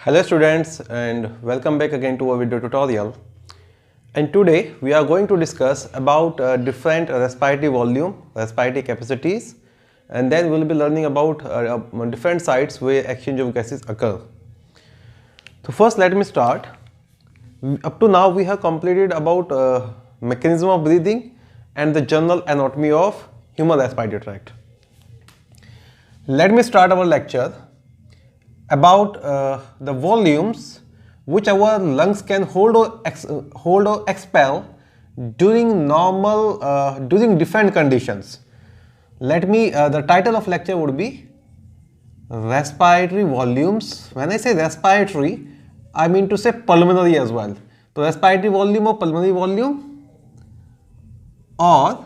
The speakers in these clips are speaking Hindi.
Hello students, and welcome back again to our video tutorial. And today we are going to discuss about different respiratory volume, respiratory capacities, and then we will be learning about different sites where exchange of gases occur. So first let me start. Up to now we have completed about mechanism of breathing and the general anatomy of human respiratory tract. Let me start our lecture about the volumes which our lungs can hold or expel during during different conditions. Let me the title of lecture would be respiratory volumes. When I say respiratory, I mean to say pulmonary as well. So respiratory volume or pulmonary volume, or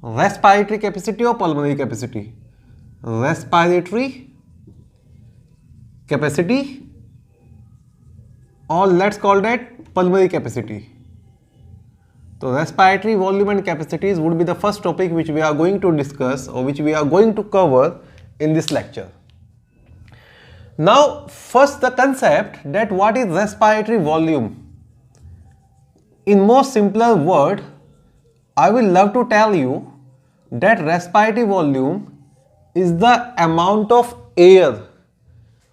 respiratory capacity or pulmonary capacity. Respiratory capacity, or let's call that pulmonary capacity. So respiratory volume and capacities would be the first topic which we are going to discuss or which we are going to cover in this lecture. Now first the concept that what is respiratory volume. In most simpler word, I will love to tell you that respiratory volume is the amount of air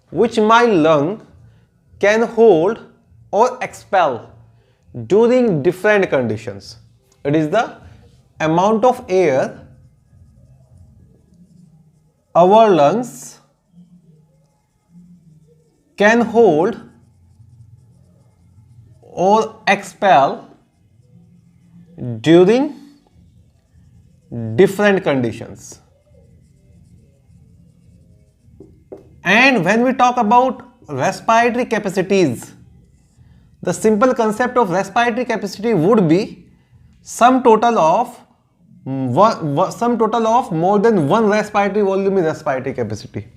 which my lung can hold or expel during different conditions. It is the amount of air our lungs can hold or expel during different conditions. And when we talk about respiratory capacities, the simple concept of respiratory capacity would be sum total of more than one respiratory volume is respiratory capacity.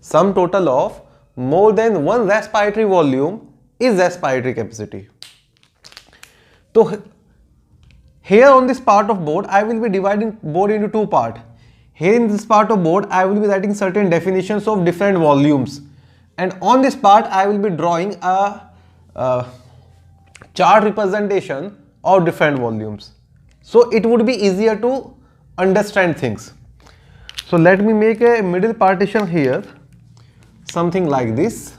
Sum total of more than one respiratory volume is respiratory capacity. So here on this part of board, I will be dividing board into two parts. Here in this part of board, I will be writing certain definitions of different volumes, and on this part I will be drawing a chart representation of different volumes, so it would be easier to understand things. So let me make a middle partition here, something like this.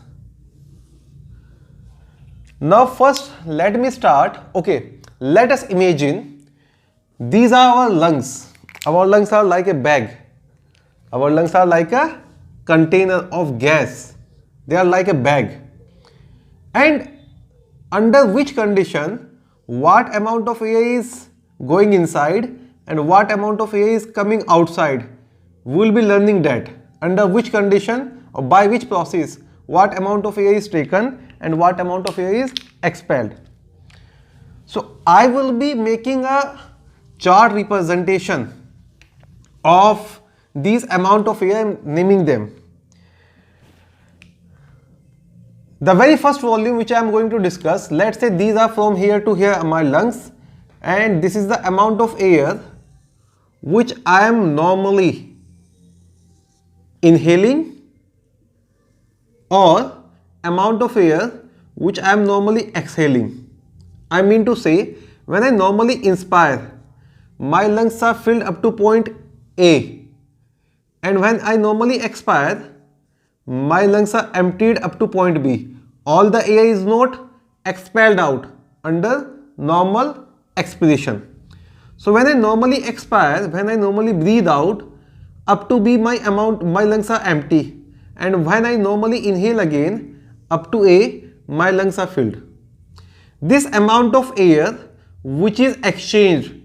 Now first let me start. Okay, let us imagine these are our lungs. Our lungs are like a bag. Our lungs are like a container of gas. They are like a bag. And under which condition, what amount of air is going inside and what amount of air is coming outside, we will be learning that. Under which condition or by which process, what amount of air is taken and what amount of air is expelled. So I will be making a chart representation of these amount of air, I am naming them. The very first volume which I am going to discuss, let's say these are from here to here my lungs, and this is the amount of air which I am normally inhaling or amount of air which I am normally exhaling. I mean to say, when I normally inspire, my lungs are filled up to point A, and when I normally expire, my lungs are emptied up to point B. All the air is not expelled out under normal expiration. So when I normally expire, when I normally breathe out, up to B my lungs are empty, and when I normally inhale again, up to A my lungs are filled. This amount of air which is exchanged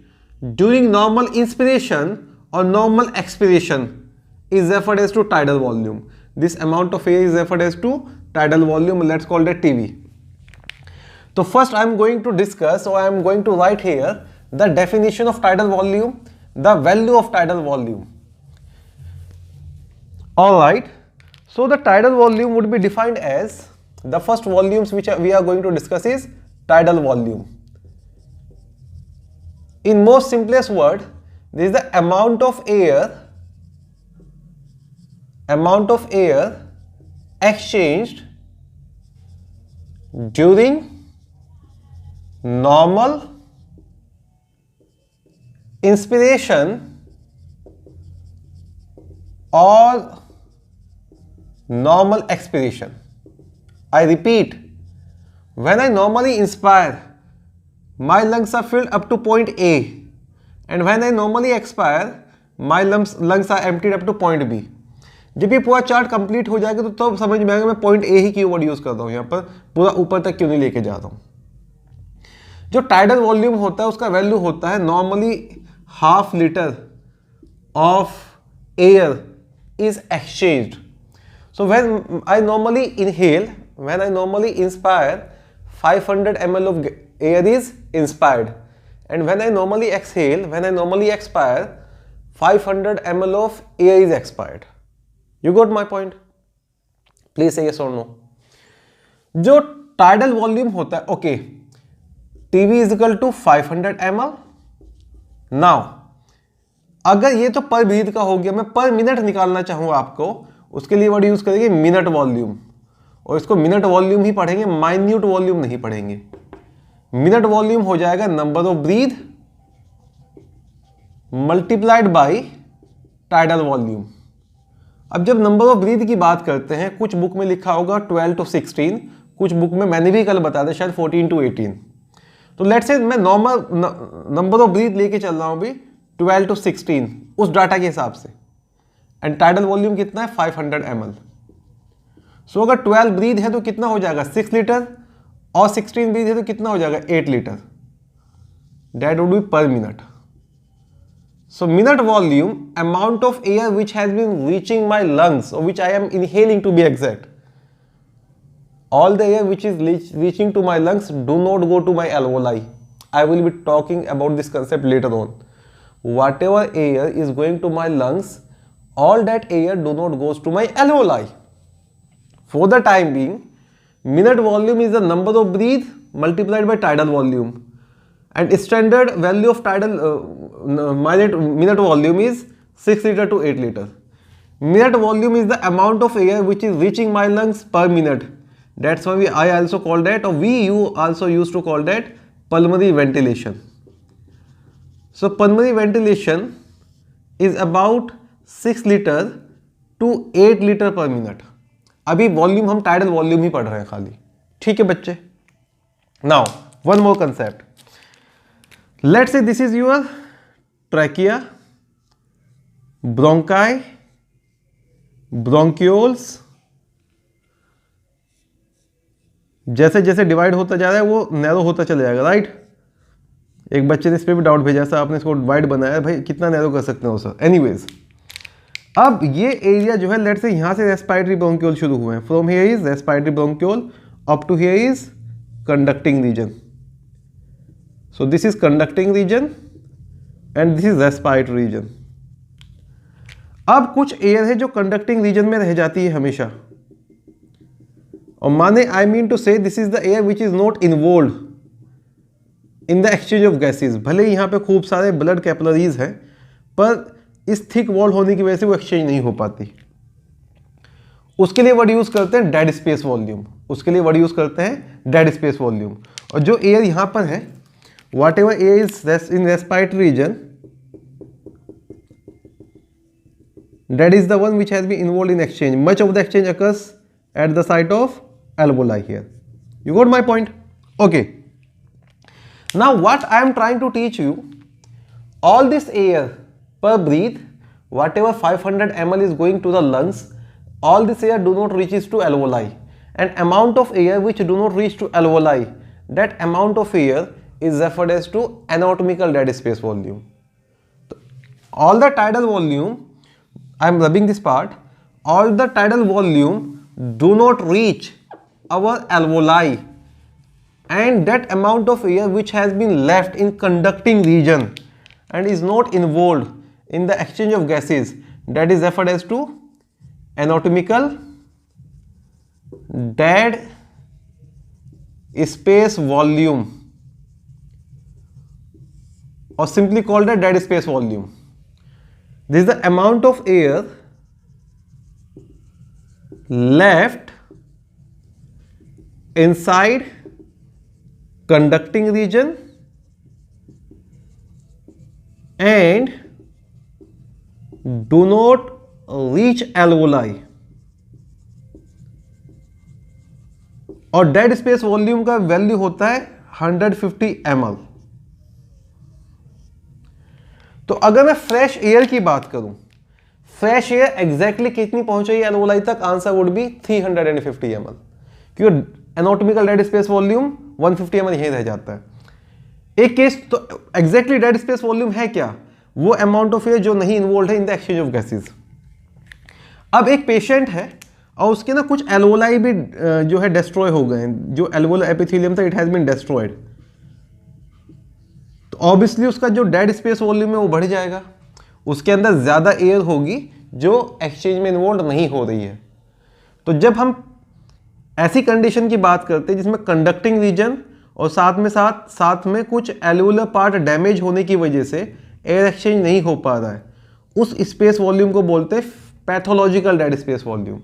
during normal inspiration or normal expiration is referred as to tidal volume. This amount of air is referred as to tidal volume. Let's call that TV. So first I am going to discuss, or I am going to write here the definition of tidal volume, the value of tidal volume. Alright, so the tidal volume would be defined as, the first volumes which we are going to discuss is tidal volume. In most simplest word, this is the amount of air exchanged during normal inspiration or normal expiration. I repeat, when I normally inspire, my lungs are filled up to point A, and when I normally expire, my lungs are emptied up to point B. जब ये पूरा चार्ट कंप्लीट हो जाएगा तो समझ में आएगा मैं point A he keyword use कर रहा हूं, यहां पर पूरा ऊपर तक क्यों नहीं लेके जा रहा हूं. जो टाइडल वॉल्यूम होता है उसका वैल्यू होता है normally half litre of air is exchanged. So when I normally inhale, when I normally inspire, 500 ml of air is inspired, and when I normally exhale, when I normally expire, 500 ml of air is expired. You got my point? Please say yes or no. जो tidal volume होता है, okay, TB is equal to 500 ml. Now, अगर ये तो पर ब्रीथ का हो गया, मैं पर मिनट निकालना चाहूँ आपको, उसके लिए वर्ड यूज करेंगे मिनट वॉल्यूम, और इसको मिनट वॉल्यूम ही पढ़ेंगे, माइन्यूट वॉल्यूम नहीं पढ़ेंगे. मिनट वॉल्यूम हो जाएगा number of breath multiplied by tidal volume. अब जब नंबर ऑफ ब्रीथ की बात करते हैं, कुछ बुक में लिखा होगा 12 to 16, कुछ बुक में मैंने भी कल बताया था शायद 14 to 18. तो लेट्स से मैं नॉर्मल नंबर ऑफ ब्रीथ लेके चल रहा हूं अभी 12 to 16 उस डाटा के हिसाब से, एंड टाइडल वॉल्यूम कितना है 500 ml. सो अगर 12 ब्रीथ है तो कितना हो जाएगा 6 लीटर, और 16 ब्रीथ है तो कितना हो जाएगा 8 litre. That would be per minute. So minute volume, amount of air which has been reaching my lungs, और which I am inhaling to be exact. All the air which is reaching to my lungs do not go to my alveoli. I will be talking about this concept later on. Whatever air is going to my lungs, all that air do not goes to my alveoli. For the time being, minute volume is the number of breath multiplied by tidal volume, and standard value of tidal minute volume is 6 liter to 8 liter. Minute volume is the amount of air which is reaching my lungs per minute. That's why I also call that, or you also used to call that, pulmonary ventilation. So pulmonary ventilation is about 6 liter to 8 liter per minute. अभी वॉल्यूम हम टाइडल वॉल्यूम ही पढ़ रहे हैं खाली. ठीक है बच्चे. Now one more concept. Let's say this is your trachea, bronchi, bronchioles. जैसे जैसे डिवाइड होता जा रहा है वो नैरो होता चला जाएगा, राइट. एक बच्चे ने इस पर भी डाउट भेजा, सर आपने इसको डिवाइड बनाया, भाई कितना नैरो कर सकते हो सर. एनीवेज, अब ये एरिया जो है, लेट्स से यहाँ से रेस्पिरेटरी ब्रोंक्यूल शुरू हुए हैं. From here is respiratory bronchiole up to here is conducting region. So this is conducting region and this is respiratory region. अब कुछ एयर है जो कंडक्टिंग रीजन में रह जाती है हमेशा, और माने आई मीन टू से this is the air which is not involve in the exchange of gases. भले ही यहाँ पे खूब सारे ब्लड कैपिलरीज हैं, पर इस थिक वॉल होने की वजह से वो एक्सचेंज नहीं हो पाती. उसके लिए वर्ड यूज करते हैं डेड स्पेस वॉल्यूम. उसके लिए वर्ड यूज करते हैं डेड स्पेस वॉल्यूम. और जो एयर यहाँ पर है, what ever air is in respiratory reason, that is the one which has been involved in exchange. Much of the exchange occurs at the site of alveoli here. You got my point? Okay. Now what I am trying to teach you, all this air per breath, whatever 500 ml is going to the lungs, all this air do not reaches to alveoli, and amount of air which do not reach to alveoli, that amount of air is referred as to anatomical dead space volume. All the tidal volume, I am rubbing this part, all the tidal volume do not reach our alveoli, and that amount of air which has been left in conducting region and is not involved in the exchange of gases, that is referred as to anatomical dead space volume, or simply called a dead space volume. This is the amount of air left inside conducting region and do not reach alveoli. और डेड स्पेस वॉल्यूम का वैल्यू होता है 150 ml. तो अगर मैं फ्रेश एयर की बात करूं, फ्रेश एयर एग्जैक्टली कितनी पहुंच रही है एल्वोलाई तक, आंसर वुड बी 350 ml, क्योंकि anatomical dead space volume 150 ml यही रह जाता है. एक केस तो एग्जैक्टली डेड स्पेस वॉल्यूम है क्या, वो अमाउंट ऑफ एयर जो नहीं इन्वॉल्व है in the exchange of gases. अब एक पेशेंट है और उसके ना कुछ एल्वोलाई भी जो है डिस्ट्रॉय हो गए हैं, जो एल्वोलर एपिथेलियम था इट हैज बीन डिस्ट्रॉयड. तो ऑब्वियसली उसका जो डेड स्पेस वॉल्यूम है वो बढ़ जाएगा, उसके अंदर ज्यादा एयर होगी जो एक्सचेंज में इन्वॉल्व नहीं हो रही है. तो जब हम ऐसी कंडीशन की बात करते हैं जिसमें कंडक्टिंग रीजन और साथ में कुछ एल्वोलर पार्ट डैमेज होने की वजह से एयर एक्सचेंज नहीं हो पा रहा है, उस स्पेस वॉल्यूम को बोलते हैं पैथोलॉजिकल डेड स्पेस वॉल्यूम.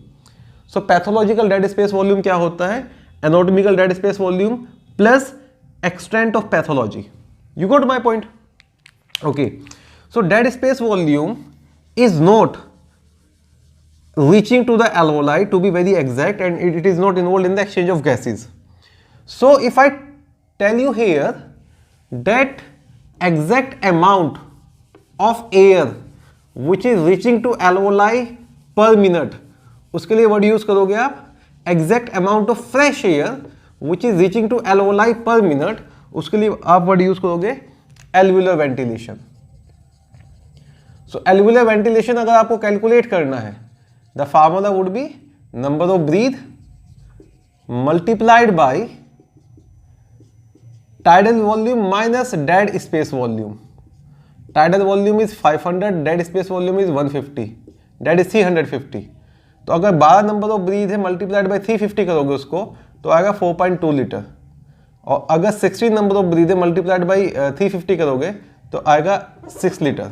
सो पैथोलॉजिकल डेड स्पेस वॉल्यूम क्या होता है, anatomical dead space volume plus extent of pathology. You got my point? Okay. So dead space volume is not reaching to the alveoli, to be very exact, and it is not involved in the exchange of gases. So if I tell you here that exact amount of air which is reaching to alveoli per minute, उसके लिए वर्ड यूज करोगे आप exact amount of fresh air which is reaching to alveoli per minute, उसके लिए आप वर्ड यूज करोगे alveolar ventilation. So alveolar ventilation अगर आपको कैलकुलेट करना है, the formula would be number of breath multiplied by tidal volume minus dead space volume. Tidal volume is 500, dead space volume is 150, that is 350. तो अगर 12 नंबर ऑफ ब्रीथ है मल्टीप्लाइड बाय 350 करोगे उसको तो आएगा 4.2 लीटर. और अगर 16 number of breath multiplied by 350 करोगे तो आएगा 6 लीटर.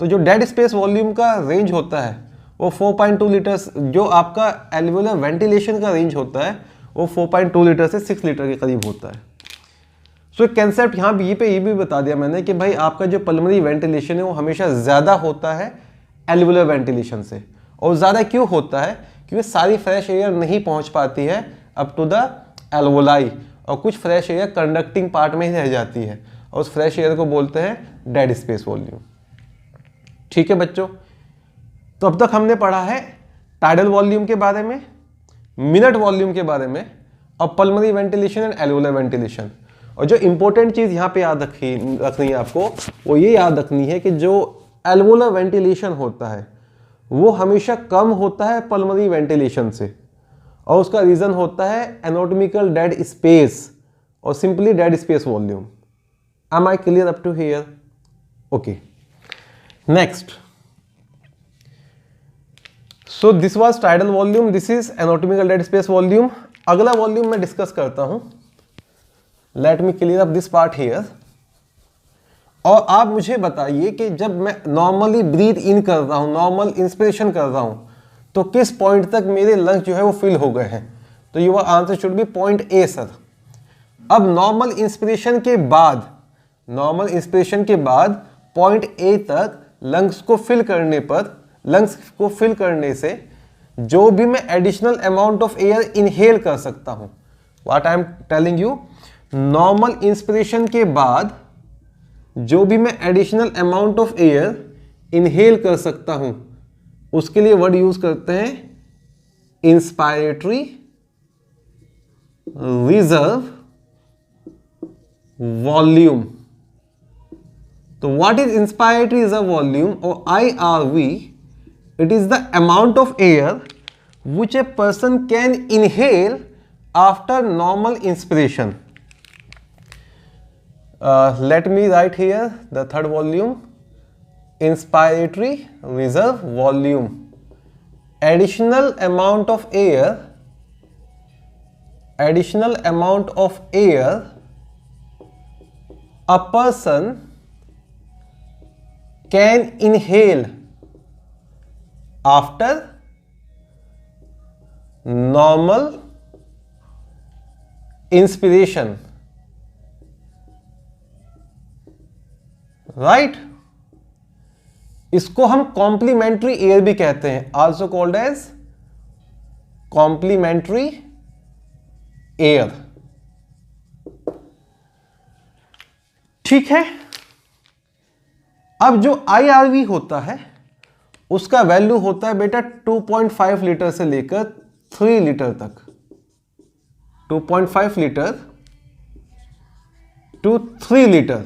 तो जो डेड स्पेस वॉल्यूम का रेंज होता है वो 4.2 लीटर, जो आपका एल्वुलर वेंटिलेशन का रेंज होता है वो 4.2 लीटर से 6 लीटर के करीब होता है. सो एक कंसेप्ट यहाँ ये भी बता दिया मैंने कि भाई आपका जो पल्मोनरी वेंटिलेशन है वो हमेशा ज़्यादा होता है एल्वुलर वेंटिलेशन से. और ज़्यादा क्यों होता है, क्योंकि सारी फ्रेश एयर नहीं पहुँच पाती है अप टू द एल्वोलाई, और कुछ फ्रेश एयर कंडक्टिंग पार्ट में ही रह जाती है, और उस फ्रेश एयर को बोलते हैं डेड स्पेस वॉल्यूम. ठीक है बच्चों, तो अब तक हमने पढ़ा है टाइडल वॉल्यूम के बारे में, मिनट वॉल्यूम के बारे में, और pulmonary ventilation and alveolar ventilation. और जो इंपॉर्टेंट चीज यहाँ पे याद रखनी है आपको, वो ये याद रखनी है कि जो एल्वुलर वेंटिलेशन होता है वो हमेशा कम होता है पल्मोनरी वेंटिलेशन से, और उसका रीजन होता है एनाटॉमिकल डेड स्पेस और simply dead space volume. Am I clear up to here? Okay, next. So this was tidal volume, this is anatomical dead space volume. अगला वॉल्यूम मैं डिस्कस करता हूं. Let me clear up this part here. और आप मुझे बताइए कि जब मैं नॉर्मली ब्रीथ इन कर रहा हूं, नॉर्मल इंस्पिरेशन कर रहा हूं, तो किस पॉइंट तक मेरे लंग्स जो है वो फिल हो गए हैं. तो your answer should be point A sir. अब नॉर्मल इंस्पिरेशन के बाद पॉइंट ए तक लंग्स को फिल करने से जो भी मैं additional amount of air inhale कर सकता हूं, what I am telling you, normal inspiration के बाद जो भी मैं additional amount of air inhale कर सकता हूं उसके लिए वर्ड यूज करते हैं इंस्पायरेटरी रिजर्व वॉल्यूम. तो what is inspiratory reserve volume और IRV? It is the amount of air which a person can inhale after normal inspiration. Let me write here the third volume, inspiratory reserve volume. Additional amount of air a person can inhale after normal inspiration, right, इसको हम कॉम्प्लीमेंट्री एयर भी कहते हैं, also called as complementary air. ठीक है, अब जो IRV होता है उसका वैल्यू होता है बेटा 2.5 लीटर से लेकर 3 लीटर तक, 2.5 लीटर टू 3 लीटर।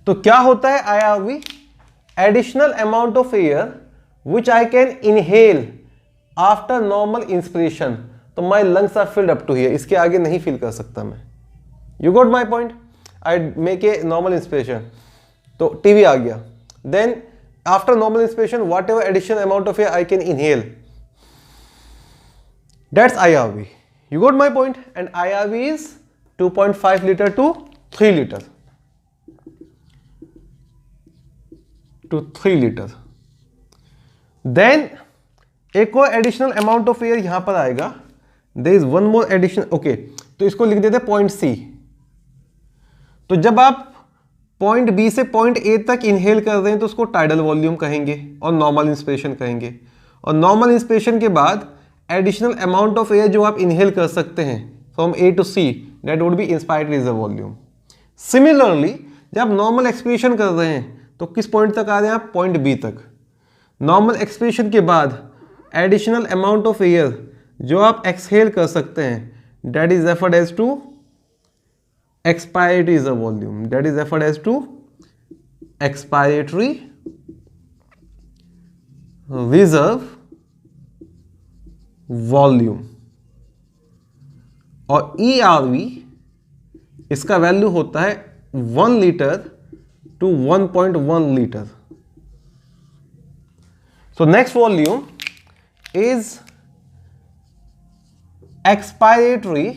तो क्या होता है IRV? Additional amount of air which I can inhale after normal inspiration, तो my lungs are filled up to here, इसके आगे नहीं फील कर सकता मैं। You got my point? I make a normal inspiration, तो टीवी आ गया, then after normal inspiration whatever additional amount of air I can inhale, that's IRV. You got my point? And IRV is 2.5 liter to 3 liter. To 3 liter. Then एक और एडिशनल अमाउंट ऑफ एयर यहां पर आएगा, there is one more additional, okay, तो इसको लिख देते पॉइंट C. तो जब आप पॉइंट B से पॉइंट A तक इनहेल कर रहे हैं तो उसको टाइडल वॉल्यूम कहेंगे और नॉर्मल इंस्पिरेशन कहेंगे, और नॉर्मल इंस्पिरेशन के बाद एडिशनल अमाउंट ऑफ एयर जो आप इनहेल कर सकते हैं from A to C, that would B inspired reserve volume. Similarly जब आप नॉर्मल एक्सपिरेशन कर रहे हैं तो किस पॉइंट तक आ रहे हैं आप? पॉइंट B तक. नॉर्मल एक्सपिरेशन के बाद एडिशनल अमाउंट ऑफ एयर जो आप एक्सहेल कर सकते हैं that is referred as to expiratory reserve volume, that is referred as to expiratory reserve volume. और ERV इसका वैल्यू होता है 1 litre to 1.1 litre. So next volume is expiratory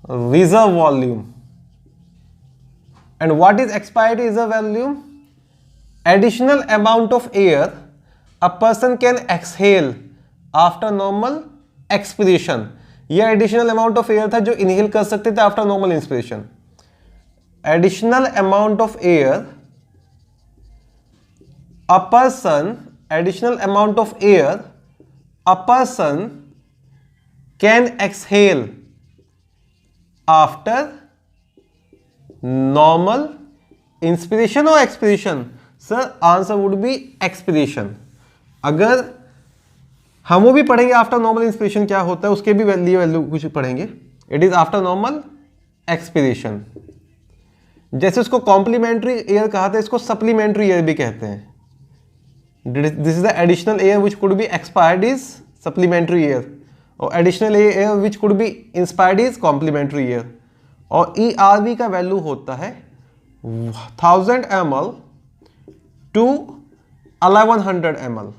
reserve volume. And what is expiratory reserve volume? Additional amount of air a person can exhale after normal expiration. यह एडिशनल अमाउंट ऑफ एयर था जो इनहेल कर सकते थे after normal inspiration. Additional amount of air a person, additional amount of air a person can exhale after normal inspiration or expiration. Sir, answer would be expiration. अगर हम वो भी पढ़ेंगे आफ्टर नॉर्मल इंस्पिरेशन क्या होता है, उसके भी वैल्यू कुछ पढ़ेंगे. It is after normal expiration. जैसे उसको कॉम्प्लीमेंट्री एयर कहा था, इसको सप्लीमेंट्री एयर भी कहते हैं. This is the additional air which could be expired is supplementary air, और additional air which could be inspired is complementary air. और ERV का वैल्यू होता है 1000 ml टू 1100 ml.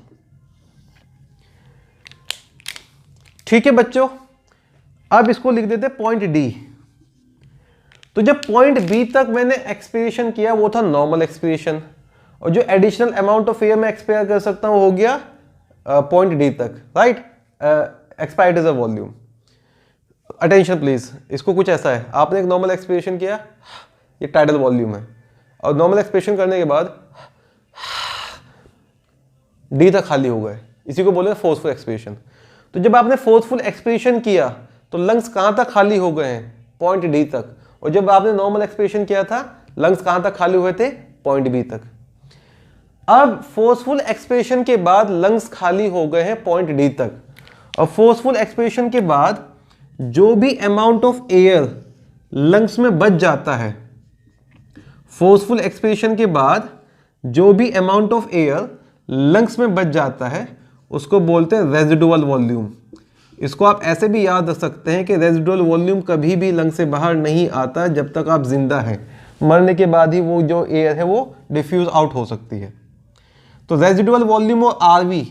ठीक है बच्चों, अब इसको लिख देते पॉइंट D. तो जब पॉइंट B तक मैंने एक्सपिरेशन किया वो था नॉर्मल एक्सपिरेशन, और जो एडिशनल अमाउंट ऑफ एयर मैं एक्सपायर कर सकता हूं हो गया पॉइंट D तक, right, expired reserve volume. Attention please, इसको कुछ ऐसा है, आपने एक नॉर्मल एक्सपिरेशन किया, ये टाइडल वॉल्यूम है, और नॉर्मल एक्सपिरेशन करने के बाद D तक खाली हो गए, इसी को बोले फोर्सफुल एक्सपिरेशन. तो जब आपने फोर्सफुल एक्सपिरेशन किया तो लंग्स कहां तक खाली हो गए हैं? पॉइंट D तक. और जब आपने नॉर्मल एक्सपिरेशन किया था लंग्स कहां तक खाली हुए थे? पॉइंट B तक. अब फोर्सफुल एक्सपिरेशन के बाद लंग्स खाली हो गए हैं पॉइंट D तक, और फोर्सफुल एक्सपिरेशन के बाद जो भी अमाउंट ऑफ एयर लंग्स में बच जाता है, फोर्सफुल एक्सपिरेशन के बाद जो भी अमाउंट ऑफ एयर लंग्स में बच जाता है उसको बोलते हैं रेजिडुअल वॉल्यूम. इसको आप ऐसे भी याद रख सकते हैं कि रेजिडुअल वॉल्यूम कभी भी लंग से बाहर नहीं आता जब तक आप जिंदा हैं. मरने के बाद ही वो जो एयर है वो डिफ्यूज आउट हो सकती है. तो रेजिडुअल वॉल्यूम और RV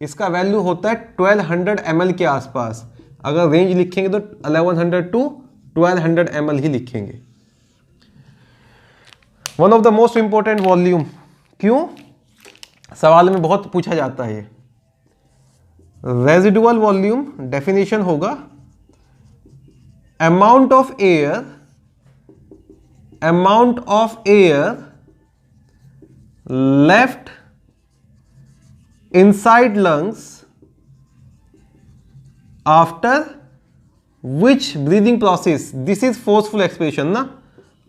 इसका वैल्यू होता है 1200 ml के आसपास. अगर रेंज लिखेंगे तो 1100 टू 1200 ml ही लिखेंगे. One of the most important volume. क्यों? सवाल में बहुत पूछा जाता है ये. रेजिडुअल वॉल्यूम डेफिनेशन होगा amount of air left inside lungs after which breathing process, this is forceful expiration na,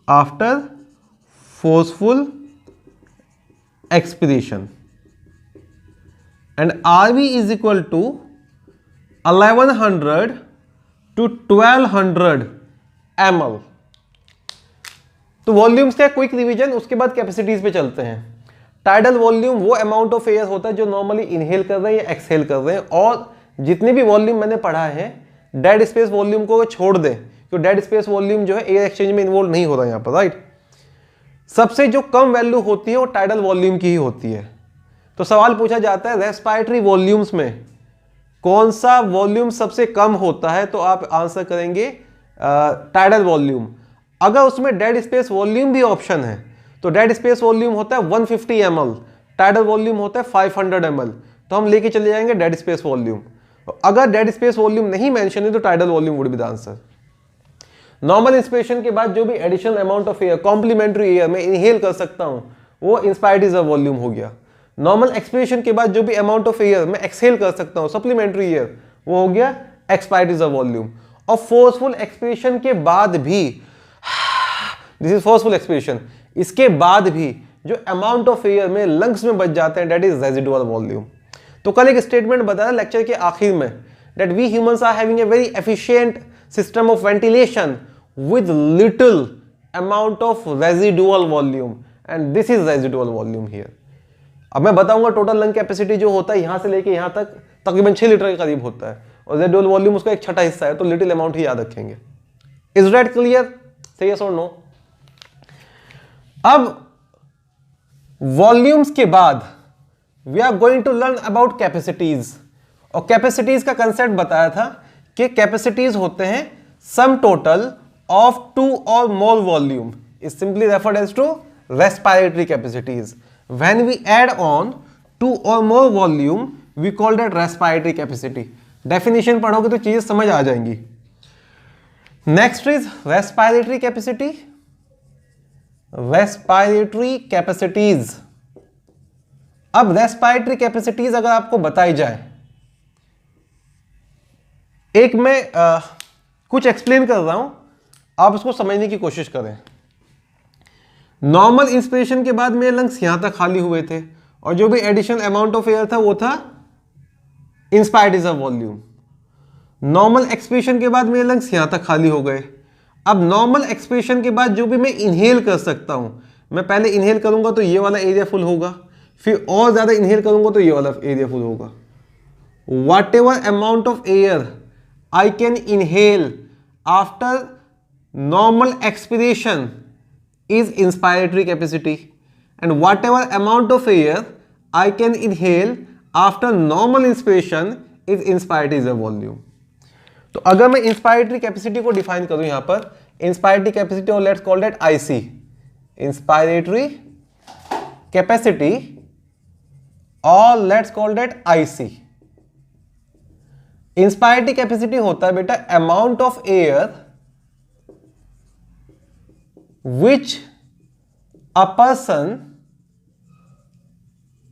after forceful expiration, and RV is equal to 1100 to 1200 ml. तो वॉल्यूम्स का क्विक रिवीजन, उसके बाद कैपेसिटीज पे चलते हैं। टाइडल वॉल्यूम वो अमाउंट ऑफ एयर होता है जो नॉर्मली इनहेल कर रहे हैं या एक्सहेल कर रहे हैं, और जितने भी वॉल्यूम मैंने पढ़ा है डेड स्पेस वॉल्यूम को छोड़ दें, क्योंकि डेड स्पेस वॉल्यूम जो है एयर एक्सचेंज में इन्वॉल्व नहीं हो रहा है यहाँ पर, राइट। सबसे जो कम वैल्यू होती है वो टाइडल वॉल्यूम की ही होती है। तो सवाल पूछा जाता है रेस्पिरेटरी वॉल्यूम्स में कौन सा वॉल्यूम सबसे कम होता है, तो आप आंसर करेंगे टाइडल वॉल्यूम। अगर उसमें डेड स्पेस वॉल्यूम भी ऑप्शन है तो डेड स्पेस वॉल्यूम होता है 150 ml, टाइडल वॉल्यूम होता है 500 ml, तो हम लेके चले जाएंगे डेड स्पेस वॉल्यूम। अगर डेड स्पेस वॉल्यूम नहीं मेंशन है तो tidal volume would be the answer. Normal inspiration के बाद जो भी additional amount of air, complementary air मैं इनहेल कर सकता हूं, वो इंस्पायर्ड रिजर्व वॉल्यूम हो गया। नॉर्मल एक्सपिरेशन के बाद जो भी अमाउंट ऑफ एयर मैं एक्सहेल कर सकता हूं, सप्लीमेंट्री एयर, वो हो गया एक्सपायर्ड रिजर्व वॉल्यूम। और फोर्सफुल एक्सपिरेशन के बाद भी, दिस इज फोर्सफुल एक्सपिरेशन, इसके बाद भी जो अमाउंट ऑफ एयर में लंग्स में बच जाते हैं, दैट इज रेजिडुअल वॉल्यूम। तो कल एक स्टेटमेंट बताया लेक्चर के आखिर में, that we humans are having a very efficient system of ventilation with little amount of residual volume, and this is residual volume here. अब मैं बताऊंगा टोटल लंग कैपेसिटी जो होता है यहां से लेके यहां तक तकरीबन 6 लीटर के करीब होता है, और रेजिडुअल वॉल्यूम उसका एक छठा हिस्सा है, तो लिटिल अमाउंट ही याद रखेंगे। Is that clear? Say yes और नो? अब वॉल्यूम्स के बाद we are going to learn about capacities, और कैपेसिटीज का कंसेप्ट बताया था कि कैपेसिटीज होते हैं sum total of 2 or more volume, is simply referred as to respiratory capacities. When we add on 2 or more volume, we call that respiratory capacity. Definition पढ़ोगे तो चीजें समझ आ जाएंगी। Next is respiratory capacity. Respiratory capacities. अब respiratory capacities अगर आपको बताई जाए, एक मैं कुछ एक्सप्लेन कर रहा हूं, आप उसको समझने की कोशिश करें। नॉर्मल इंस्पिरेशन के बाद मेरे लंग्स यहां तक खाली हुए थे, और जो भी एडिशनल अमाउंट ऑफ एयर था वो था inspired reserve volume. Normal expiration के बाद मेरे लंग्स यहां तक खाली हो गए। अब नॉर्मल एक्सपिरेशन के बाद जो भी मैं इनहेल कर सकता हूं, मैं पहले इनहेल करूंगा तो ये वाला एरिया फुल होगा, फिर और ज्यादा इनहेल करूंगा तो ये वाला एरिया फुल होगा। What ever amount of air I can inhale after normal expiration is inspiratory capacity, and whatever amount of air I can inhale after normal inspiration is inspiratory reserve volume. तो अगर मैं inspiratory capacity को डिफाइन करूं यहां पर, inspiratory capacity और let's call that IC, inspiratory capacity और let's call that IC। inspiratory capacity होता है बेटा amount of air which a person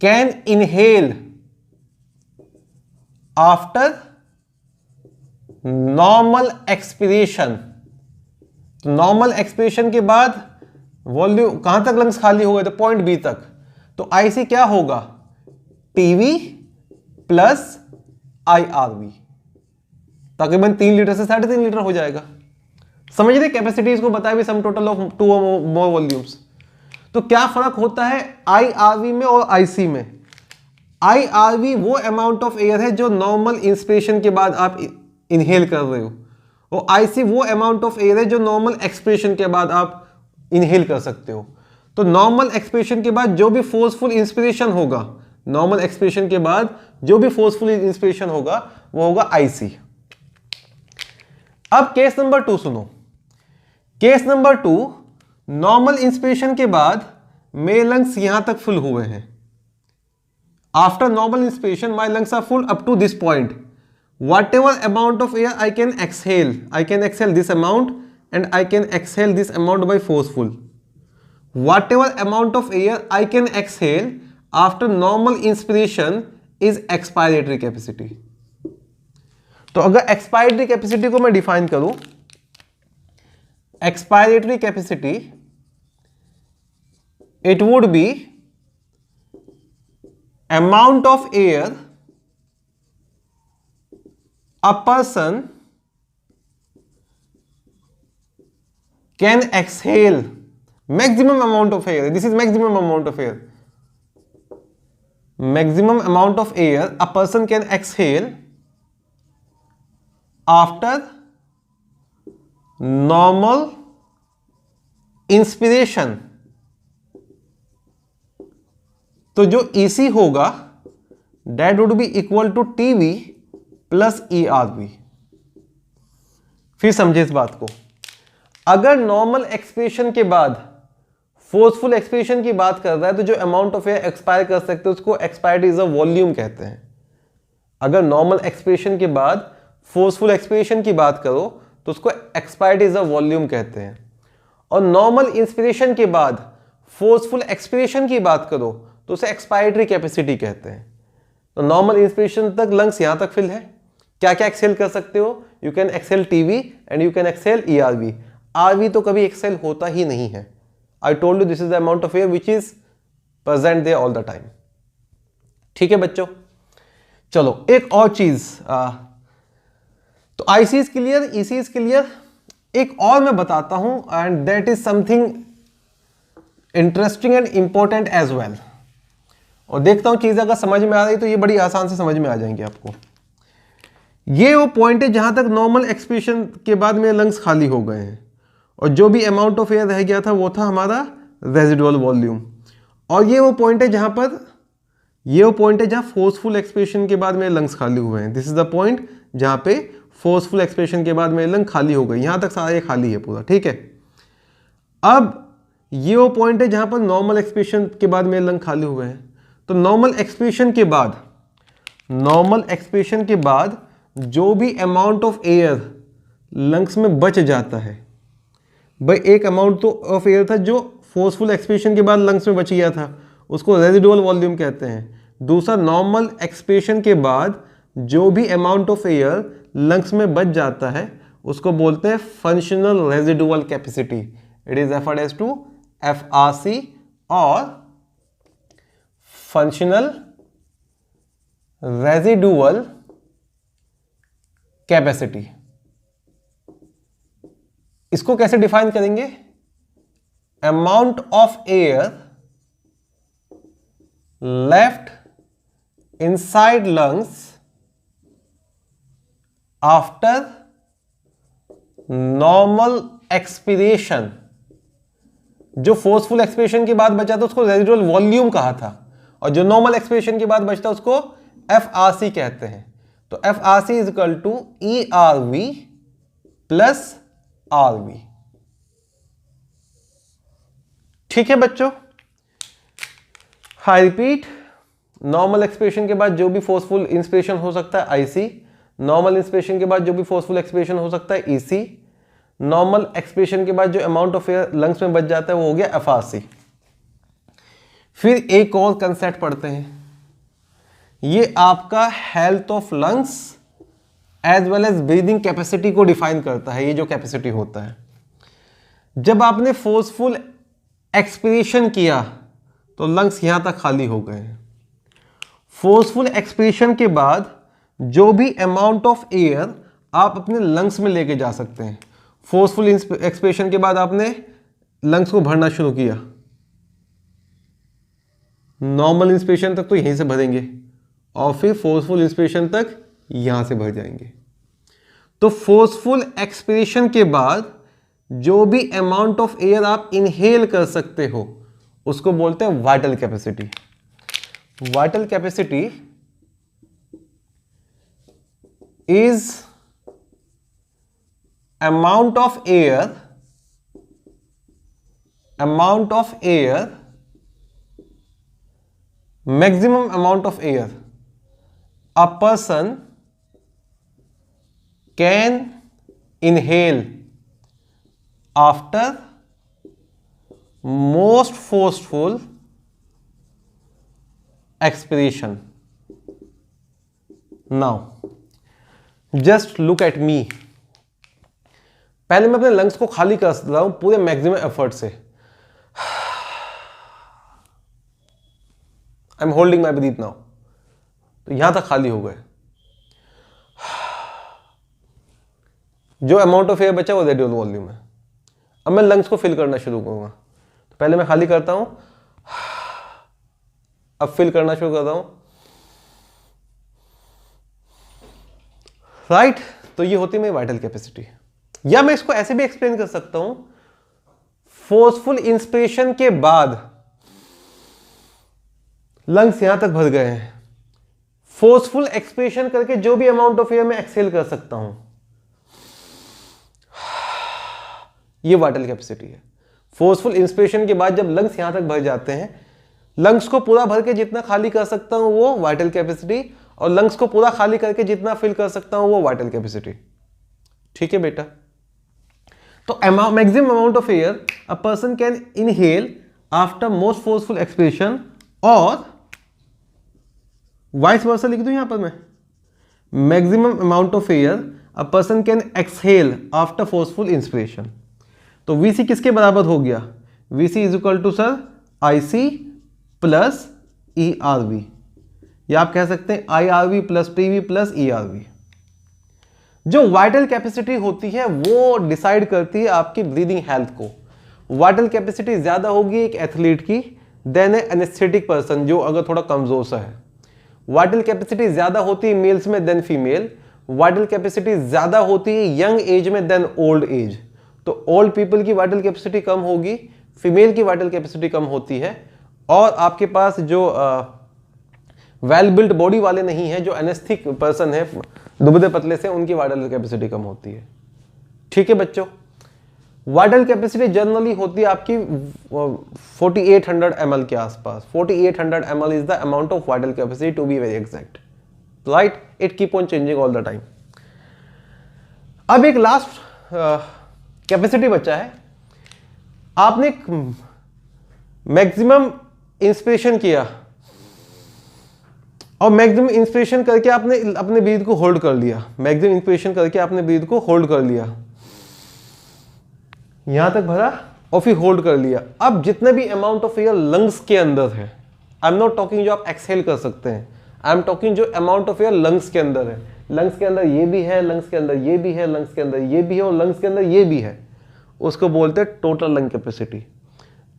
can inhale after normal expiration। Normal expiration के बाद वॉल्यूम कहां तक लंग्स खाली हो गए थे? पॉइंट बी तक। तो आईसी क्या होगा? टीवी प्लस आईआरवी, तकरीबन 3 लीटर से 3.5 लीटर हो जाएगा। समझ रहे? कैपेसिटीज को बताया भी सम total of 2 or more volumes. तो क्या फर्क होता है आईआरवी में और आईसी में? आईआरवी वो अमाउंट ऑफ एयर है जो नॉर्मल इंस्पिरेशन के बाद आप इनहेल कर रहे हो, और आईसी वो अमाउंट ऑफ एयर है जो नॉर्मल एक्सपिरेशन के बाद आप इनहेल कर सकते हो। तो नॉर्मल एक्सपिरेशन के बाद जो भी फोर्सफुल इंस्पिरेशन होगा, नॉर्मल एक्सपिरेशन के बाद जो भी फोर्सफुल इंस्पिरेशन होगा वो होगा आईसी। अब केस नंबर 2 सुनो। केस नंबर 2, नॉर्मल इंस्पिरेशन के बाद मेरे लंग्स यहां तक फुल हुए हैं। After normal inspiration my lungs are full up to this point. whatever amount of air I can exhale this amount and I can exhale this amount by forceful. Whatever amount of air I can exhale after normal inspiration is expiratory capacity. तो अगर expiratory capacity को मैं डिफाइन करूं, expiratory capacity it would be amount of air a person can exhale, maximum amount of air, this is maximum amount of air, maximum amount of air a person can exhale after normal inspiration. तो जो EC होगा that would be equal to TV plus ERV. फिर समझे इस बात को, अगर नॉर्मल एक्सप्रेशन के बाद फोर्सफुल एक्सप्रेशन की बात कर रहा है तो जो अमाउंट ऑफ एयर एक्सपायर कर सकते हैं उसको एक्सपायर्ड इज अ वॉल्यूम कहते हैं. अगर नॉर्मल एक्सप्रेशन के बाद फोर्सफुल एक्सप्रेशन की बात करो तो उसको एक्सपायर्ड इज अ वॉल्यूम कहते हैं. और नॉर्मल इंस्पिरेशन के बाद फोर्सफुल एक्सप्रेशन की बात करो तो उसे एक्सपायरेटरी कैपेसिटी कहते हैं. तो नॉर्मल इंस्पिरेशन तक लंग्स यहां तक फिल है. क्या क्या एक्सेल कर सकते हो? You can exhale TV and you can exhale ERV. RV तो कभी एक्सेल होता ही नहीं है. I told you this is the amount of air which is present there all the time. ठीक है बच्चों, चलो एक और चीज, तो IC is clear, EC is clear. एक और मैं बताता हूं and that is something interesting and important as well. और देखता हूं चीजें अगर समझ में आ रही तो ये बड़ी आसान से समझ में आ जाएंगे आपको. ये वो पॉइंट है जहां तक नॉर्मल एक्सप्रेशन के बाद मेरे लंग्स खाली हो गए हैं और जो भी अमाउंट ऑफ एयर रह गया था वो था हमारा रेजिडुअल वॉल्यूम. और ये वो पॉइंट है जहां फोर्सफुल एक्सप्रेशन के बाद मेरे लंग्स खाली हुए हैं. दिस इज द पॉइंट जहां पे फोर्सफुल एक्सप्रेशन के बाद मेरे लंग खाली हो गए. यहां तक सारा ये खाली है पूरा. ठीक है, अब ये वो पॉइंट है जहां पर नॉर्मल एक्सप्रेशन के बाद मेरे लंग खाली हुए हैं. तो नॉर्मल एक्सप्रेशन के बाद जो भी अमाउंट ऑफ एयर लंग्स में बच जाता है, भाई एक अमाउंट तो ऑफ एयर था जो फोर्सफुल एक्सप्रेशन के बाद लंग्स में बच गया था, उसको रेजिडुअल वॉल्यूम कहते हैं. दूसरा, नॉर्मल एक्सप्रेशन के बाद जो भी अमाउंट ऑफ एयर लंग्स में बच जाता है उसको बोलते हैं functional residual capacity. It is referred as to FRC और फंक्शनल रेजिडुअल कैपेसिटी. इसको कैसे डिफाइन करेंगे? Amount of air left inside lungs after normal expiration. जो फोर्सफुल एक्सप्रेशन के बाद बचा था उसको रेजिडुअल वॉल्यूम कहा था और जो नॉर्मल एक्सप्रेशन के बाद बचता उसको FRC कहते हैं. तो FRC is equal to ERV plus RV. ठीक है बच्चों, हाई रिपीट. नॉर्मल एक्सप्रेशन के बाद जो भी फोर्सफुल इंस्पिरेशन हो सकता है IC. नॉर्मल इंस्पिरेशन के बाद जो भी फोर्सफुल एक्सप्रेशन हो सकता है EC. नॉर्मल एक्सप्रेशन के बाद जो अमाउंट ऑफ एयर लंग्स में बच जाता है वो हो गया FRC. फिर एक और कंसेप्ट पढ़ते हैं. ये आपका health of lungs as well as breathing capacity को डिफाइन करता है. ये जो कैपेसिटी होता है, जब आपने फोर्सफुल एक्सपिरेशन किया तो लंग्स यहां तक खाली हो गए हैं. फोर्सफुल एक्सपिरेशन के बाद जो भी अमाउंट ऑफ एयर आप अपने लंग्स में लेके जा सकते हैं. फोर्सफुल एक्सपिरेशन के बाद आपने लंग्स को भरना शुरू किया. नॉर्मल इंस्पिरेशन तक तो यहीं से भरेंगे और फिर फोर्सफुल इंस्पिरेशन तक यहां से भर जाएंगे. तो फोर्सफुल एक्सपिरेशन के बाद जो भी अमाउंट ऑफ एयर आप इनहेल कर सकते हो उसको बोलते हैं vital capacity. Vital capacity is amount of air maximum amount of air a person can inhale after most forceful expiration. Now just look at me. पहले मैं अपने लंग्स को खाली कर रहा हूं पूरे मैक्सिमम एफर्ट से. I am holding my breath now. तो यहां तक खाली हो गए. जो अमाउंट ऑफ एयर बचा वो रेडियल वॉल्यूम है. अब मैं लंग्स को फिल करना शुरू करूंगा. तो पहले मैं खाली करता हूं, अब फिल करना शुरू कर रहा हूं. राइट तो ये होती है मेरी वाइटल कैपेसिटी. या मैं इसको ऐसे भी एक्सप्लेन कर सकता हूं, फोर्सफुल इंस्पिरेशन के बाद लंग्स यहां तक भर गए हैं, फोर्सफुल एक्सपिरेशन करके जो भी अमाउंट ऑफ एयर मैं एक्सहेल कर सकता हूं, ये वाइटल कैपेसिटी है. फोर्सफुल इंस्पिरेशन के बाद जब लंग्स यहां तक भर जाते हैं, लंग्स को पूरा भर के जितना खाली कर सकता हूं वो वाइटल कैपेसिटी, और लंग्स को पूरा खाली करके जितना फिल कर सकता हूं वो वाइटल कैपेसिटी. ठीक है बेटा. तो maximum amount of air a person can inhale after most forceful expiration, और वाइस वर्सा लिख दूं यहां पर मैं, maximum amount of air a person can exhale after forceful inspiration. तो VC किसके बराबर हो गया? VC is equal to sir IC plus ERV, या आप कह सकते हैं IRV plus PV plus ERV. जो वाइटल कैपेसिटी होती है वो डिसाइड करती है आपकी ब्रीदिंग हेल्थ को. वाइटल कैपेसिटी ज्यादा होगी एक एथलीट की देन एनेस्थेटिक पर्सन जो अगर थोड़ा कमजोर सा है. वाइटल कैपेसिटी ज्यादा होती है मेल्स में देन फीमेल. वाइटल कैपेसिटी ज्यादा होती है यंग एज में देन ओल्ड एज. तो ओल्ड पीपल की वाइटल कैपेसिटी कम होगी, फीमेल की वाइटल कैपेसिटी कम होती है. और आपके पास जो वेल बिल्ट बॉडी वाले नहीं है, जो एनेस्थेटिक पर्सन है दुबले पतले से, उनकी वाइटल कैपेसिटी कम होती है. ठीक है बच्चों. वाइटल कैपेसिटी जनरली होती है आपकी 4800 ml के आसपास. 4800 ml is the amount of vital capacity to be very exact. Right, it keep on changing all the time. अब एक लास्ट कैपेसिटी बचा है. आपने मैक्सिमम इंस्पिरेशन किया और मैक्सिमम इंस्पिरेशन करके आपने अपने ब्रीथ को होल्ड कर लिया. मैक्सिमम इंस्पिरेशन करके आपने ब्रीथ को होल्ड कर लिया, यहां तक भरा और फिर होल्ड कर लिया. अब जितने भी अमाउंट ऑफ एयर लंग्स के अंदर है, आई एम नॉट टॉकिंग जो आप एक्सहेल कर सकते हैं, आई एम टॉकिंग जो अमाउंट ऑफ एयर लंग्स के अंदर है. लंग्स के अंदर ये भी है, लंग्स के अंदर ये भी है, लंग्स के अंदर ये भी है और लंग्स के अंदर ये भी है. उसको बोलते हैं total lung capacity.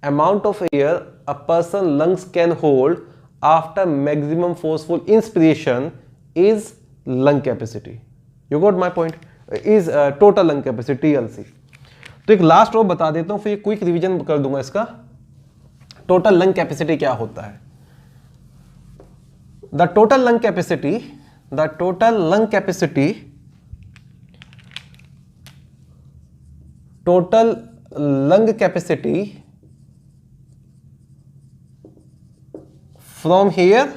Amount of air a person lungs can hold after maximum forceful inspiration is lung capacity. You got my point? Is total lung capacity TLC. तो एक लास्ट और बता देता हूं, फिर क्विक रिवीजन कर दूंगा इसका. टोटल लंग कैपेसिटी क्या होता है? The total lung capacity from here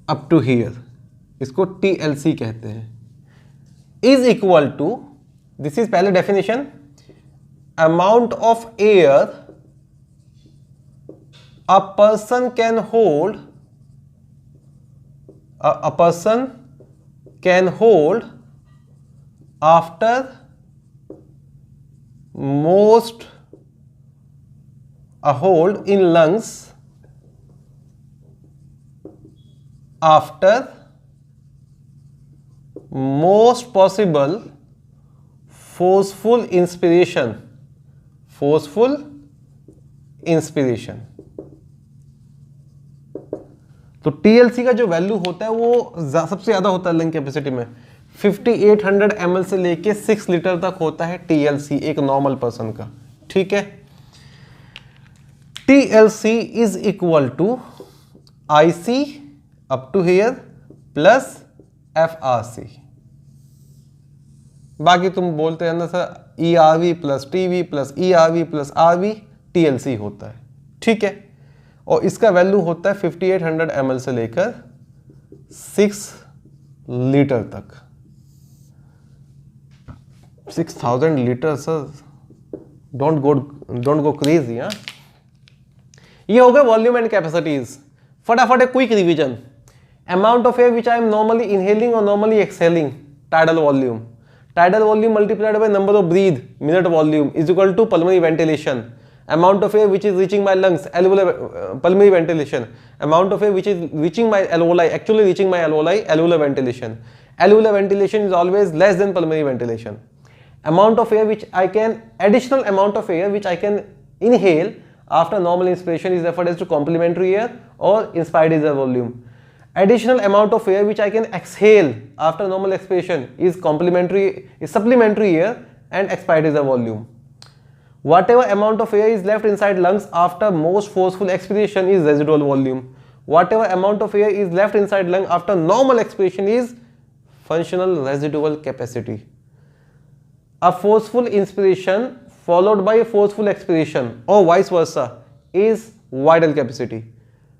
up to here, इसको TLC कहते हैं, is equal to, this is पहले definition, amount of air a person can hold after most a hold in lungs after most possible forceful inspiration. तो TLC का जो वैल्यू होता है वो सबसे ज्यादा होता है लंग कैपेसिटी में. 5800 ml से लेके 6 लीटर तक होता है TLC एक नॉर्मल पर्सन का. ठीक है. TLC is equal to IC up to here plus FRC. बाकी तुम बोलते हैं ना sir ERV plus TV plus ERV plus RV, TLC होता है. ठीक है. और इसका वैल्यू होता है 5800 ml से लेकर 6 लीटर तक. 6,000 litre sir, don't go crazy. हाँ, ये हो गए वॉल्यूम एंड कैपेसिटीज। फटाफट एक quick revision. Amount of air which I am normally inhaling और normally exhaling, tidal volume. Tidal volume multiplied by number of breath minute volume is equal to pulmonary ventilation. Amount of air which is reaching my lungs, alveolar, pulmonary ventilation. Amount of air which is reaching my alveoli, actually reaching my alveoli, alveolar ventilation. Alveolar ventilation is always less than pulmonary ventilation. Amount of air which I can, additional amount of air which I can inhale after normal inspiration is referred as to complementary air or inspired air volume. Additional amount of air which I can exhale after normal expiration is supplementary air and expired air volume. Whatever amount of air is left inside lungs after most forceful expiration is residual volume. Whatever amount of air is left inside lung after normal expiration is functional residual capacity. A forceful inspiration followed by a forceful expiration or vice versa is vital capacity.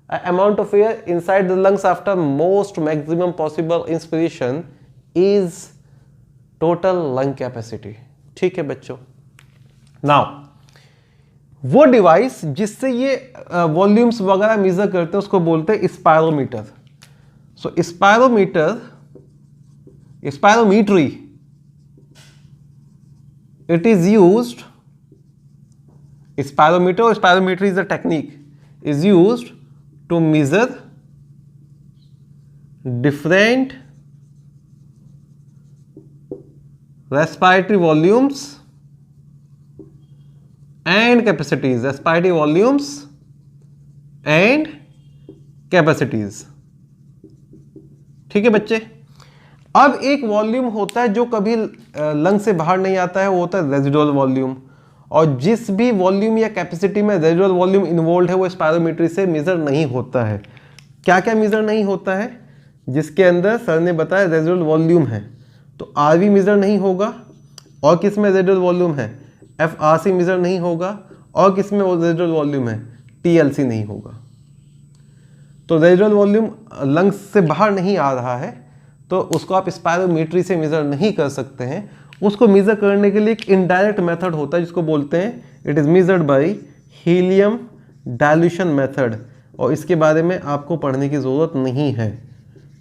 An amount of air inside the lungs after most maximum possible inspiration is total lung capacity. ठीक है बच्चों। नाउ वो डिवाइस जिससे ये वॉल्यूम्स वगैरह मेजर करते हैं उसको बोलते हैं spirometer. So spirometry, it is used, spirometer और spirometry is a technique is used to measure different respiratory volumes and capacities, respiratory volumes and capacities। ठीक है बच्चे। अब एक वॉल्यूम होता है जो कभी लंग से बाहर नहीं आता है, वो होता है रेजिडुअल वॉल्यूम। और जिस भी वॉल्यूम या कैपेसिटी में रेजिडुअल वॉल्यूम इन्वॉल्व है वो स्पायरोमीट्री से मेजर नहीं होता है। क्या क्या मेजर नहीं होता है? जिसके अंदर सर ने बताया रेजिडुअल वॉल्यूम है तो आरवी मेजर नहीं होगा। और किस में रेजिडुअल वॉल्यूम है? FRC मेजर नहीं होगा। और किसमें रेजिडुअल वॉल्यूम है? TLC नहीं होगा। तो रेजिडुअल वॉल्यूम लंग्स से बाहर नहीं आ रहा है तो उसको आप स्पायरोमीट्री से मेजर नहीं कर सकते हैं। उसको मेजर करने के लिए एक इनडायरेक्ट मेथड होता है जिसको बोलते हैं it is measured by helium dilution method. और इसके बारे में आपको पढ़ने की ज़रूरत नहीं है,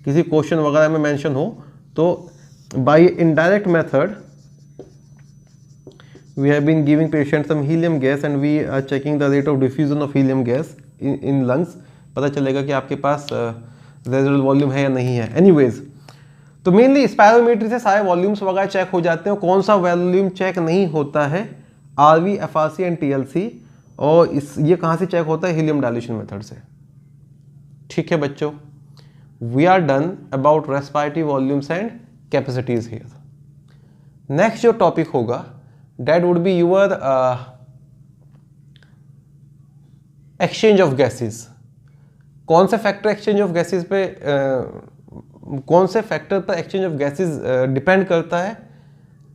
किसी क्वेश्चन वगैरह में मेंशन हो तो by indirect method we have been giving patients some helium gas and we are checking the rate of diffusion of helium gas in lungs। पता चलेगा कि आपके पास रेजिडुअल वॉल्यूम है या नहीं है। एनीवेज, तो मेनली स्पायरोमीट्री से सारे वॉल्यूम्स वगैरह चेक हो जाते हैं। कौन सा वॉल्यूम चेक नहीं होता है? RV, FRC and TLC। और ये कहाँ से चेक होता है? हीलियम डाइल्यूशन मेथड से। ठीक है बच्चों, we are done about respiratory volumes and capacities here. Next जो टॉपिक होगा that would be your exchange of gases। कौन से फैक्टर एक्सचेंज ऑफ गैसेस पे कौन से फैक्टर पर एक्सचेंज ऑफ गैसेस डिपेंड करता है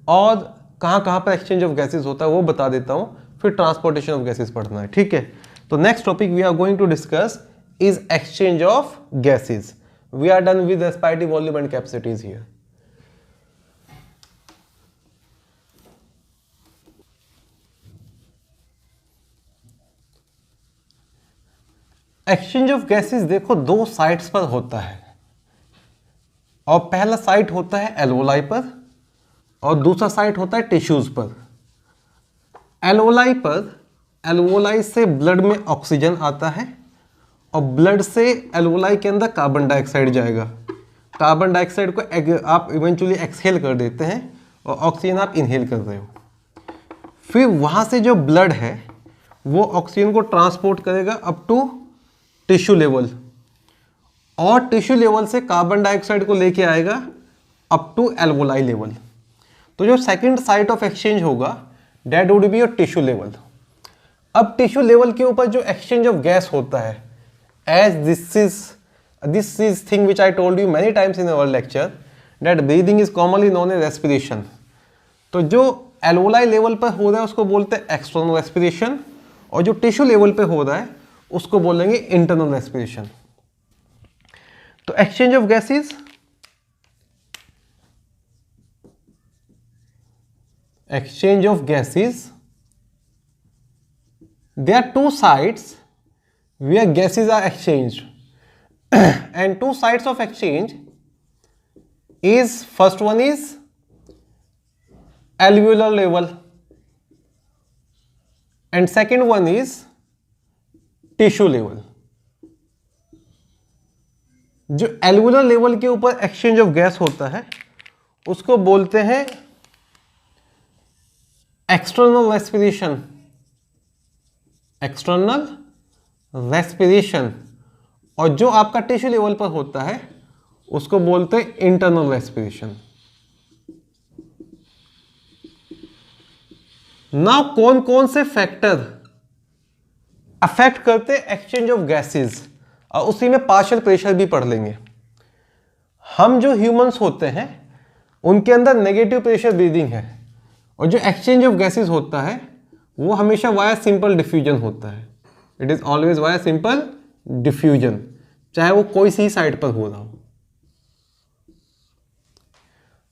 और कहाँ कहाँ पर एक्सचेंज ऑफ गैसेस होता है वो बता देता हूँ, फिर ट्रांसपोर्टेशन ऑफ गैसेस पढ़ना है। ठीक है, तो next topic we are going to discuss is exchange of gases. We are done with respiratory volume and capacities here. Exchange of gases देखो दो साइट्स पर होता है, और पहला साइट होता है एल्वोलाई पर और दूसरा साइट होता है टिश्यूज पर। एल्वोलाई पर, एल्वोलाई से ब्लड में ऑक्सीजन आता है और ब्लड से एल्वोलाई के अंदर कार्बन डाइऑक्साइड जाएगा। कार्बन डाइऑक्साइड को आप इवेंचुअली एक्सहेल कर देते हैं और ऑक्सीजन आप इनहेल कर रहे हो। फिर वहाँ से जो ब्लड है वो ऑक्सीजन को ट्रांसपोर्ट करेगा अप टू टिश्यू लेवल, और टिश्यू लेवल से कार्बन डाइऑक्साइड को लेके आएगा अप टू एल्वोलाई लेवल। तो जो सेकंड साइट ऑफ एक्सचेंज होगा that would be your tissue level. अब टिश्यू लेवल के ऊपर जो एक्सचेंज ऑफ गैस होता है, as this is thing which I told you many times in our lecture that breathing is commonly known as respiration. तो जो एल्वोलाई लेवल पर हो रहा है उसको बोलते हैं एक्सटर्नल रेस्पिरेशन, और जो टिश्यू लेवल पे हो रहा है उसको बोलेंगे इंटरनल रेस्पिरेशन। तो exchange of gases, exchange of gases. There are two sides where gases are exchanged and two sides of exchange is, first one is alveolar level and second one is tissue level. जो एल्वुलर लेवल के ऊपर एक्सचेंज ऑफ गैस होता है उसको बोलते हैं एक्सटर्नल रेस्पिरेशन. External respiration. और जो आपका टिश्यू लेवल पर होता है उसको बोलते हैं इंटरनल रेस्पिरेशन. नाउ कौन कौन से फैक्टर अफेक्ट करते एक्सचेंज ऑफ गैसेस, और उसी में पार्शियल प्रेशर भी पढ़ लेंगे. हम जो ह्यूमंस होते हैं उनके अंदर नेगेटिव प्रेशर ब्रीदिंग है, और जो एक्सचेंज ऑफ गैसेस होता है वो हमेशा वाया सिंपल डिफ्यूजन होता है. It is always via simple diffusion, चाहे वो कोई सी साइड पर हो रहा हो.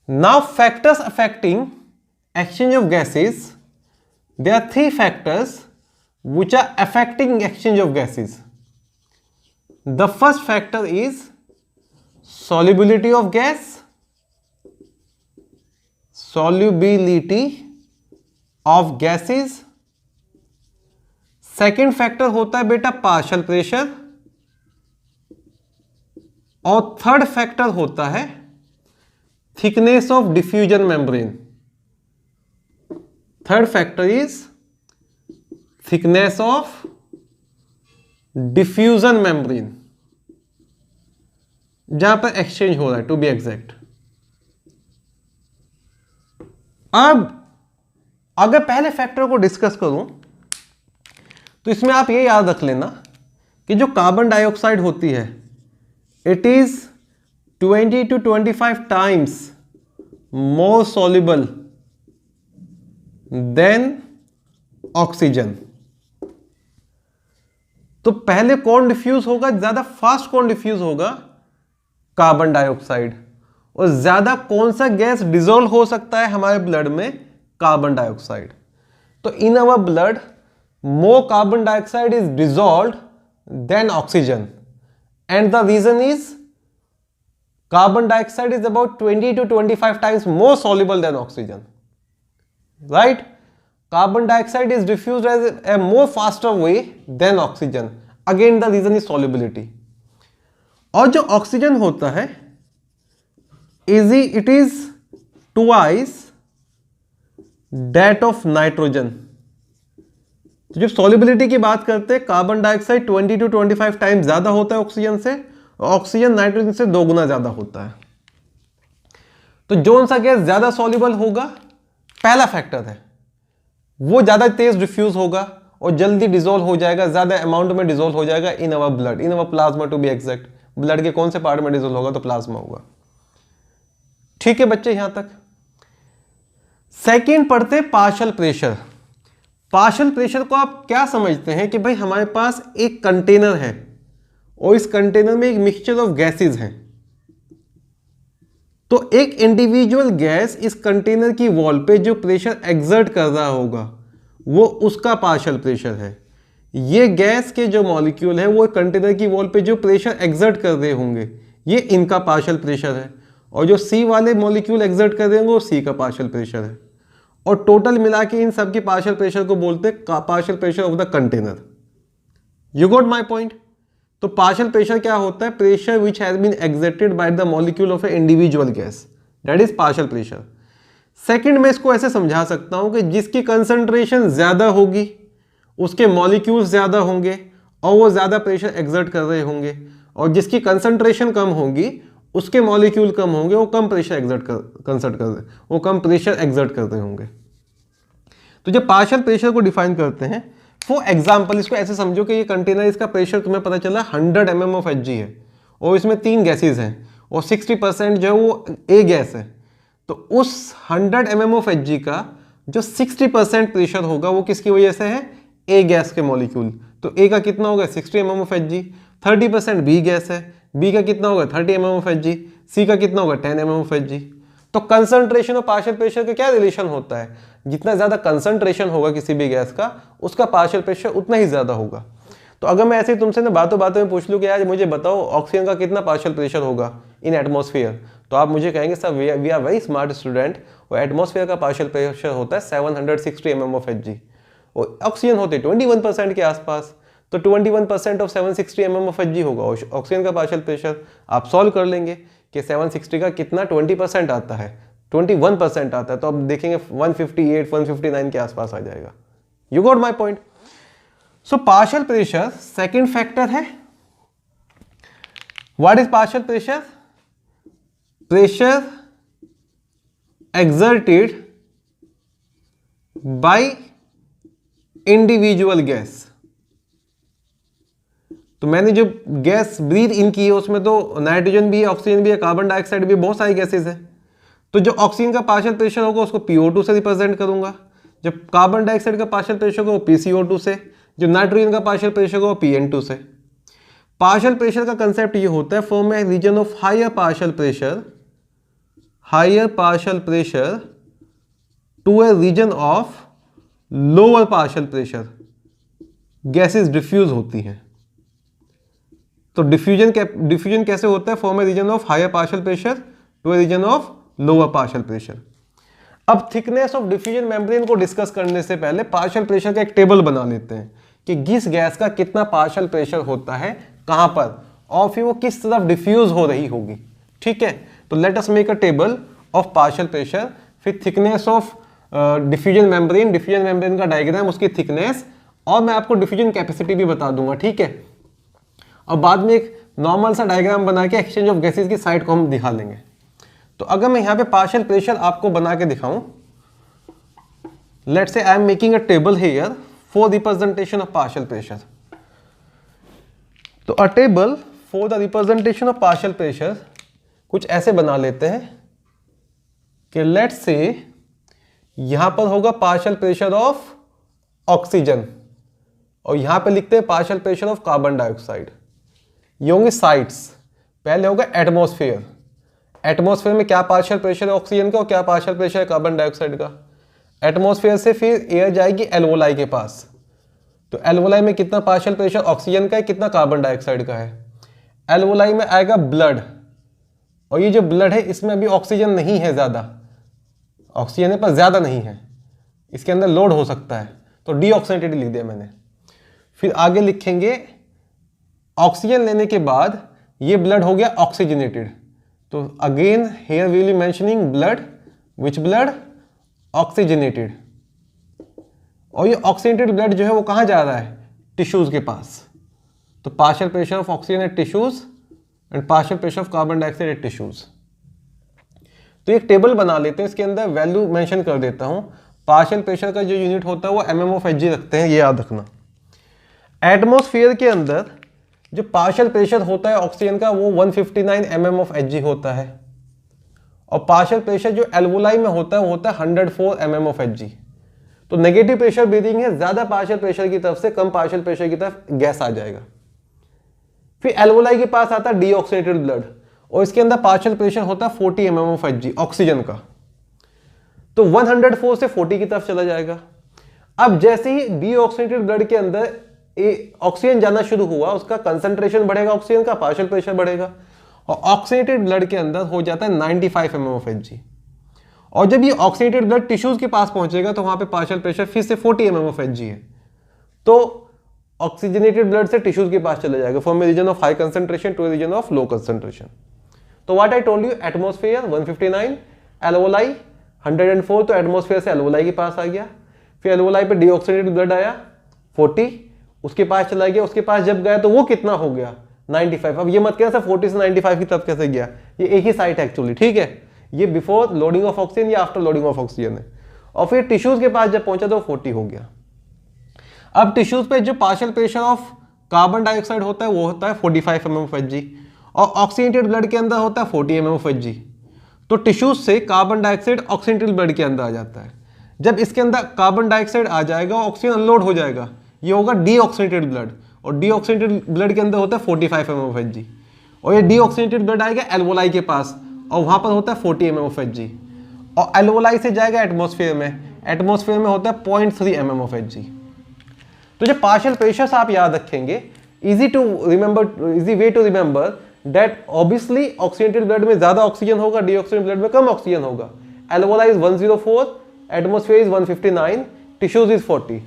Now factors affecting exchange of gases, there are three factors which are affecting exchange of gases. The first factor is solubility of gas, solubility of gases. Second factor होता है बेटा पार्शियल प्रेशर, और थर्ड फैक्टर होता है thickness of diffusion membrane. Third factor is thickness of diffusion membrane, जहां पर एक्सचेंज हो रहा है, टू बी एग्जैक्ट. अब अगर पहले फैक्टर को डिस्कस करूं तो इसमें आप ये याद रख लेना कि जो कार्बन डाइऑक्साइड होती है it is 20 to 25 times more soluble than oxygen. तो पहले कौन डिफ्यूज होगा, ज्यादा फास्ट कौन डिफ्यूज होगा, कार्बन डाइऑक्साइड. और ज्यादा कौन सा गैस डिसॉल्व हो सकता है हमारे ब्लड में, कार्बन डाइऑक्साइड. तो in our blood more carbon dioxide is dissolved than oxygen, and the reason is carbon dioxide is about 20 to 25 times more soluble than oxygen, right? Carbon dioxide is diffused as a more faster way than oxygen. Again the reason is solubility. और जो ऑक्सीजन होता है it is twice that of nitrogen. तो जब सॉल्युबिलिटी की बात करते हैं, कार्बन डाइऑक्साइड 20 to 25 टाइम्स ज्यादा होता है ऑक्सीजन से, और ऑक्सीजन नाइट्रोजन से 2 गुना ज्यादा होता है. तो जो सा गैस ज्यादा सॉल्युबल होगा, पहला फैक्टर है, वो ज्यादा तेज डिफ्यूज होगा और जल्दी डिसॉल्व हो जाएगा, ज्यादा अमाउंट में डिसॉल्व हो जाएगा in our blood, in our plasma to be exact. Blood के कौन से पार्ट में डिसॉल्व होगा, तो प्लाज्मा होगा. ठीक है बच्चे यहां तक. सेकेंड पढ़ते पार्शियल प्रेशर. पार्शियल प्रेशर को आप क्या समझते हैं कि भाई हमारे पास एक कंटेनर है और इस कंटेनर में एक मिक्सचर ऑफ गैसेस हैं. तो एक इंडिविजुअल गैस इस कंटेनर की वॉल पे जो प्रेशर एक्सर्ट कर रहा होगा वो उसका पार्शियल प्रेशर है. ये गैस के जो मॉलिक्यूल है वो कंटेनर की वॉल पे जो प्रेशर एक्सर्ट कर रहे होंगे ये इनका पार्शियल प्रेशर है, और जो सी वाले मॉलिक्यूल एक्सर्ट कर रहे होंगे वो सी का पार्शियल प्रेशर है. और टोटल मिला के इन सब के पार्शियल प्रेशर को बोलते हैं partial pressure of the container. You got my point. तो पार्शियल प्रेशर क्या होता है, pressure which has been exerted by the molecule of a individual gas, that is partial pressure. Second में इसको ऐसे समझा सकता हूं कि जिसकी कंसंट्रेशन ज्यादा होगी उसके मॉलिक्यूल्स ज्यादा होंगे और वो ज्यादा प्रेशर एक्सर्ट कर रहे होंगे, और जिसकी कंसंट्रेशन कम होगी उसके मॉलिक्यूल कम होंगे, वो कम प्रेशर एक्सर्ट करते होंगे. तो जब पार्शियल प्रेशर को डिफाइन करते हैं, फॉर एग्जांपल इसको ऐसे समझो कि ये कंटेनर, इसका प्रेशर तुम्हें पता चला 100 mm ऑफ Hg है और इसमें 3 गैसेज हैं और 60% जो है वो ए गैस है. तो उस 100 mm ऑफ Hg का जो 60% प्रेशर होगा वो किसकी वजह से है, ए गैस के मॉलिक्यूल. तो ए का कितना होगा 60 mm of Hg, 30% B gas है, बी का कितना होगा 30 mm ऑफ Hg, सी का कितना होगा 10 mm ऑफ Hg. तो कंसंट्रेशन और पार्शियल प्रेशर का क्या रिलेशन होता है, जितना ज़्यादा कंसंट्रेशन होगा किसी भी गैस का, उसका पार्शियल प्रेशर उतना ही ज़्यादा होगा। तो अगर मैं ऐसे ही तुमसे ना बातों बातों में पूछ लूँ कि यार मुझे बताओ ऑक्सीजन का कितना पार्शियल प्रेशर होगा इन एटमॉस्फेयर, तो आप मुझे कहेंगे sir we are very smart student, और एटमॉस्फेयर का पार्शियल प्रेशर होता है 760 mm/Hg और ऑक्सीजन होते 21% के आसपास, तो 21% ऑफ 760 mm/Hg होगा ऑक्सीजन का पार्शियल प्रेशर। आप सॉल्व कर लेंगे कि 760 का कितना 20% आता है, 21% आता है, तो अब देखेंगे 158 159 के आसपास आ जाएगा। You got my point. So partial pressure second factor है। What is partial pressure? Pressure exerted by individual gas. तो मैंने जो गैस ब्रीथ इन की है उसमें तो नाइट्रोजन भी है, ऑक्सीजन भी है, कार्बन डाइऑक्साइड भी है, बहुत सारी गैसेस है। तो जो ऑक्सीजन का पार्शियल प्रेशर होगा उसको PO2 से रिप्रेजेंट करूंगा, जब कार्बन डाइऑक्साइड का पार्शियल प्रेशर होगा वो PCO2 से, जो नाइट्रोजन का पार्शियल प्रेशर होगा वो PN2 से। पार्शियल प्रेशर का कंसेप्ट ये होता है from a region of higher partial pressure to a region of lower partial pressure. Gases diffuse होती हैं, तो डिफ्यूजन कैसे होता है? From a region of higher partial pressure to a region of lower partial pressure. अब थिकनेस ऑफ डिफ्यूजन मेम्ब्रेन को डिस्कस करने से पहले पार्शियल प्रेशर का एक टेबल बना लेते हैं कि किस गैस का कितना पार्शियल प्रेशर होता है, कहां पर, और फिर वो किस तरफ डिफ्यूज हो रही होगी। ठीक है, तो let us make a table of partial pressure, फिर थिकनेस ऑफ डिफ्यूजन मेम्ब्रेन का डायग्राम, उसकी थिकनेस, और मैं आपको डिफ्यूजन कैपेसिटी भी बता दूंगा। ठीक है, और बाद में एक नॉर्मल सा डायग्राम बना के एक्सचेंज ऑफ गैसेस की साइड को हम दिखा लेंगे। तो अगर मैं यहां पे पार्शियल प्रेशर आपको बना के दिखाऊं, let's say I am making a table here for representation of partial pressure. तो a table for the representation of partial pressure कुछ ऐसे बना लेते हैं कि लेट्स से यहां पर होगा पार्शियल प्रेशर ऑफ ऑक्सीजन और यहां पे लिखते हैं partial pressure of carbon dioxide. ये होंगे साइड्स। पहले होगा एटमॉस्फेयर। एटमॉस्फेयर में क्या पार्शियल प्रेशर है ऑक्सीजन का और क्या पार्शियल प्रेशर है कार्बन डाइऑक्साइड का। एटमॉस्फेयर से फिर एयर जाएगी एल्वोलाई के पास, तो एल्वोलाई में कितना पार्शियल प्रेशर ऑक्सीजन का है, कितना कार्बन डाइऑक्साइड का है। एल्वोलाई में आएगा ब्लड, और ये जो ब्लड है इसमें अभी ऑक्सीजन नहीं है, ज़्यादा ऑक्सीजन है पर ज़्यादा नहीं है, इसके अंदर लोड हो सकता है, तो डीऑक्सीनेटेड लिख दिया मैंने। फिर आगे लिखेंगे ऑक्सीजन लेने के बाद ये ब्लड हो गया ऑक्सीजनेटेड, तो again here we will be mentioning blood, which blood, oxygenated. और ये ऑक्सीजनेटेड ब्लड जो है वो कहाँ जा रहा है, टिश्यूज के पास। तो partial pressure of oxygen at tissues and partial pressure of carbon dioxide at tissues. तो एक टेबल बना लेते हैं, इसके अंदर वैल्यू मेंशन कर देता हूं। पार्शियल प्रेशर का जो यूनिट होता है वो mm/Hg रखते हैं, ये याद रखना। एटमॉस्फेयर के अंदर जो पार्शियल प्रेशर होता है ऑक्सीजन का वो 159 mm/Hg होता है, और पार्शियल प्रेशर जो एल्वोलाई में होता है वो होता है 104 mm/Hg। तो नेगेटिव प्रेशर ब्रीदिंग है, ज्यादा पार्शियल प्रेशर की तरफ से कम पार्शियल प्रेशर की तरफ गैस आ जाएगा। फिर एल्वोलाई के पास आता है डीऑक्सीनेटेड ब्लड, और इसके अंदर पार्शियल प्रेशर होता है 40 mm/Hg ऑक्सीजन का, तो 104 से 40 की तरफ चला जाएगा। अब जैसे ही डीऑक्सीनेटेड ब्लड के अंदर ऑक्सीजन जाना शुरू हुआ, उसका कंसंट्रेशन बढ़ेगा, ऑक्सीजन का पार्शियल प्रेशर बढ़ेगा, और ऑक्सीनेटेड ब्लड के अंदर हो जाता है 95 mm/Hg। और जब ये ऑक्सीनेटेड ब्लड टिश्यूज के पास पहुंचेगा तो वहां पे पार्शियल प्रेशर फिर से 40 mm/Hg है, तो ऑक्सीजनेटेड ब्लड से टिश्यूज के पास चला जाएगा from a region of high concentration to a region of low concentration. तो what I told you, atmosphere 159, alveoli 104, तो एटमॉस्फेयर से एल्वोलाई के पास आ गया। फिर एल्वोलाई पे डीऑक्सीनेटेड ब्लड आया 40, उसके पास चला गया, उसके पास जब गया तो वो कितना हो गया 95। अब ये मत कहना सर 40 से 95 की तरफ कैसे गया, ये एक ही साइट है एक्चुअली। ठीक है, ये बिफोर लोडिंग ऑफ ऑक्सीजन या आफ्टर लोडिंग ऑफ ऑक्सीजन है। और फिर टिश्यूज के पास जब पहुंचा तो 40 हो गया। अब टिश्यूज पे जो partial pressure of carbon dioxide होता है वो होता है 45 mm/Hg, और ऑक्सीजनेटेड ब्लड के अंदर होता है 40 mm/Hg। तो टिश्यूज से कार्बन डाइऑक्साइड ऑक्सीजनेटेड ब्लड के अंदर आ जाता है। जब इसके अंदर कार्बन डाइऑक्साइड आ जाएगा, ऑक्सीजन अनलोड हो जाएगा, ये होगा डीऑक्सीनेटेड ब्लड, और डीऑक्सीनेटेड ब्लड के अंदर होता है 45 mm/Hg, और ये डीऑक्सीनेटेड ब्लड आएगा एल्वोलाई के पास, और वहां पर होता है 40 mm/Hg, और एल्वोलाई से जाएगा एटमॉस्फेयर में, एटमॉस्फेयर में होता है 0.3 mm ऑफ Hg। तो जब पार्शियल प्रेशर्स आप याद रखेंगे, easy way to remember that obviously oxygenated blood में ज्यादा ऑक्सीजन होगा, डीऑक्सीजन ब्लड में कम ऑक्सीजन होगा। Alveoli is 104, atmosphere is 159, tissues is 40।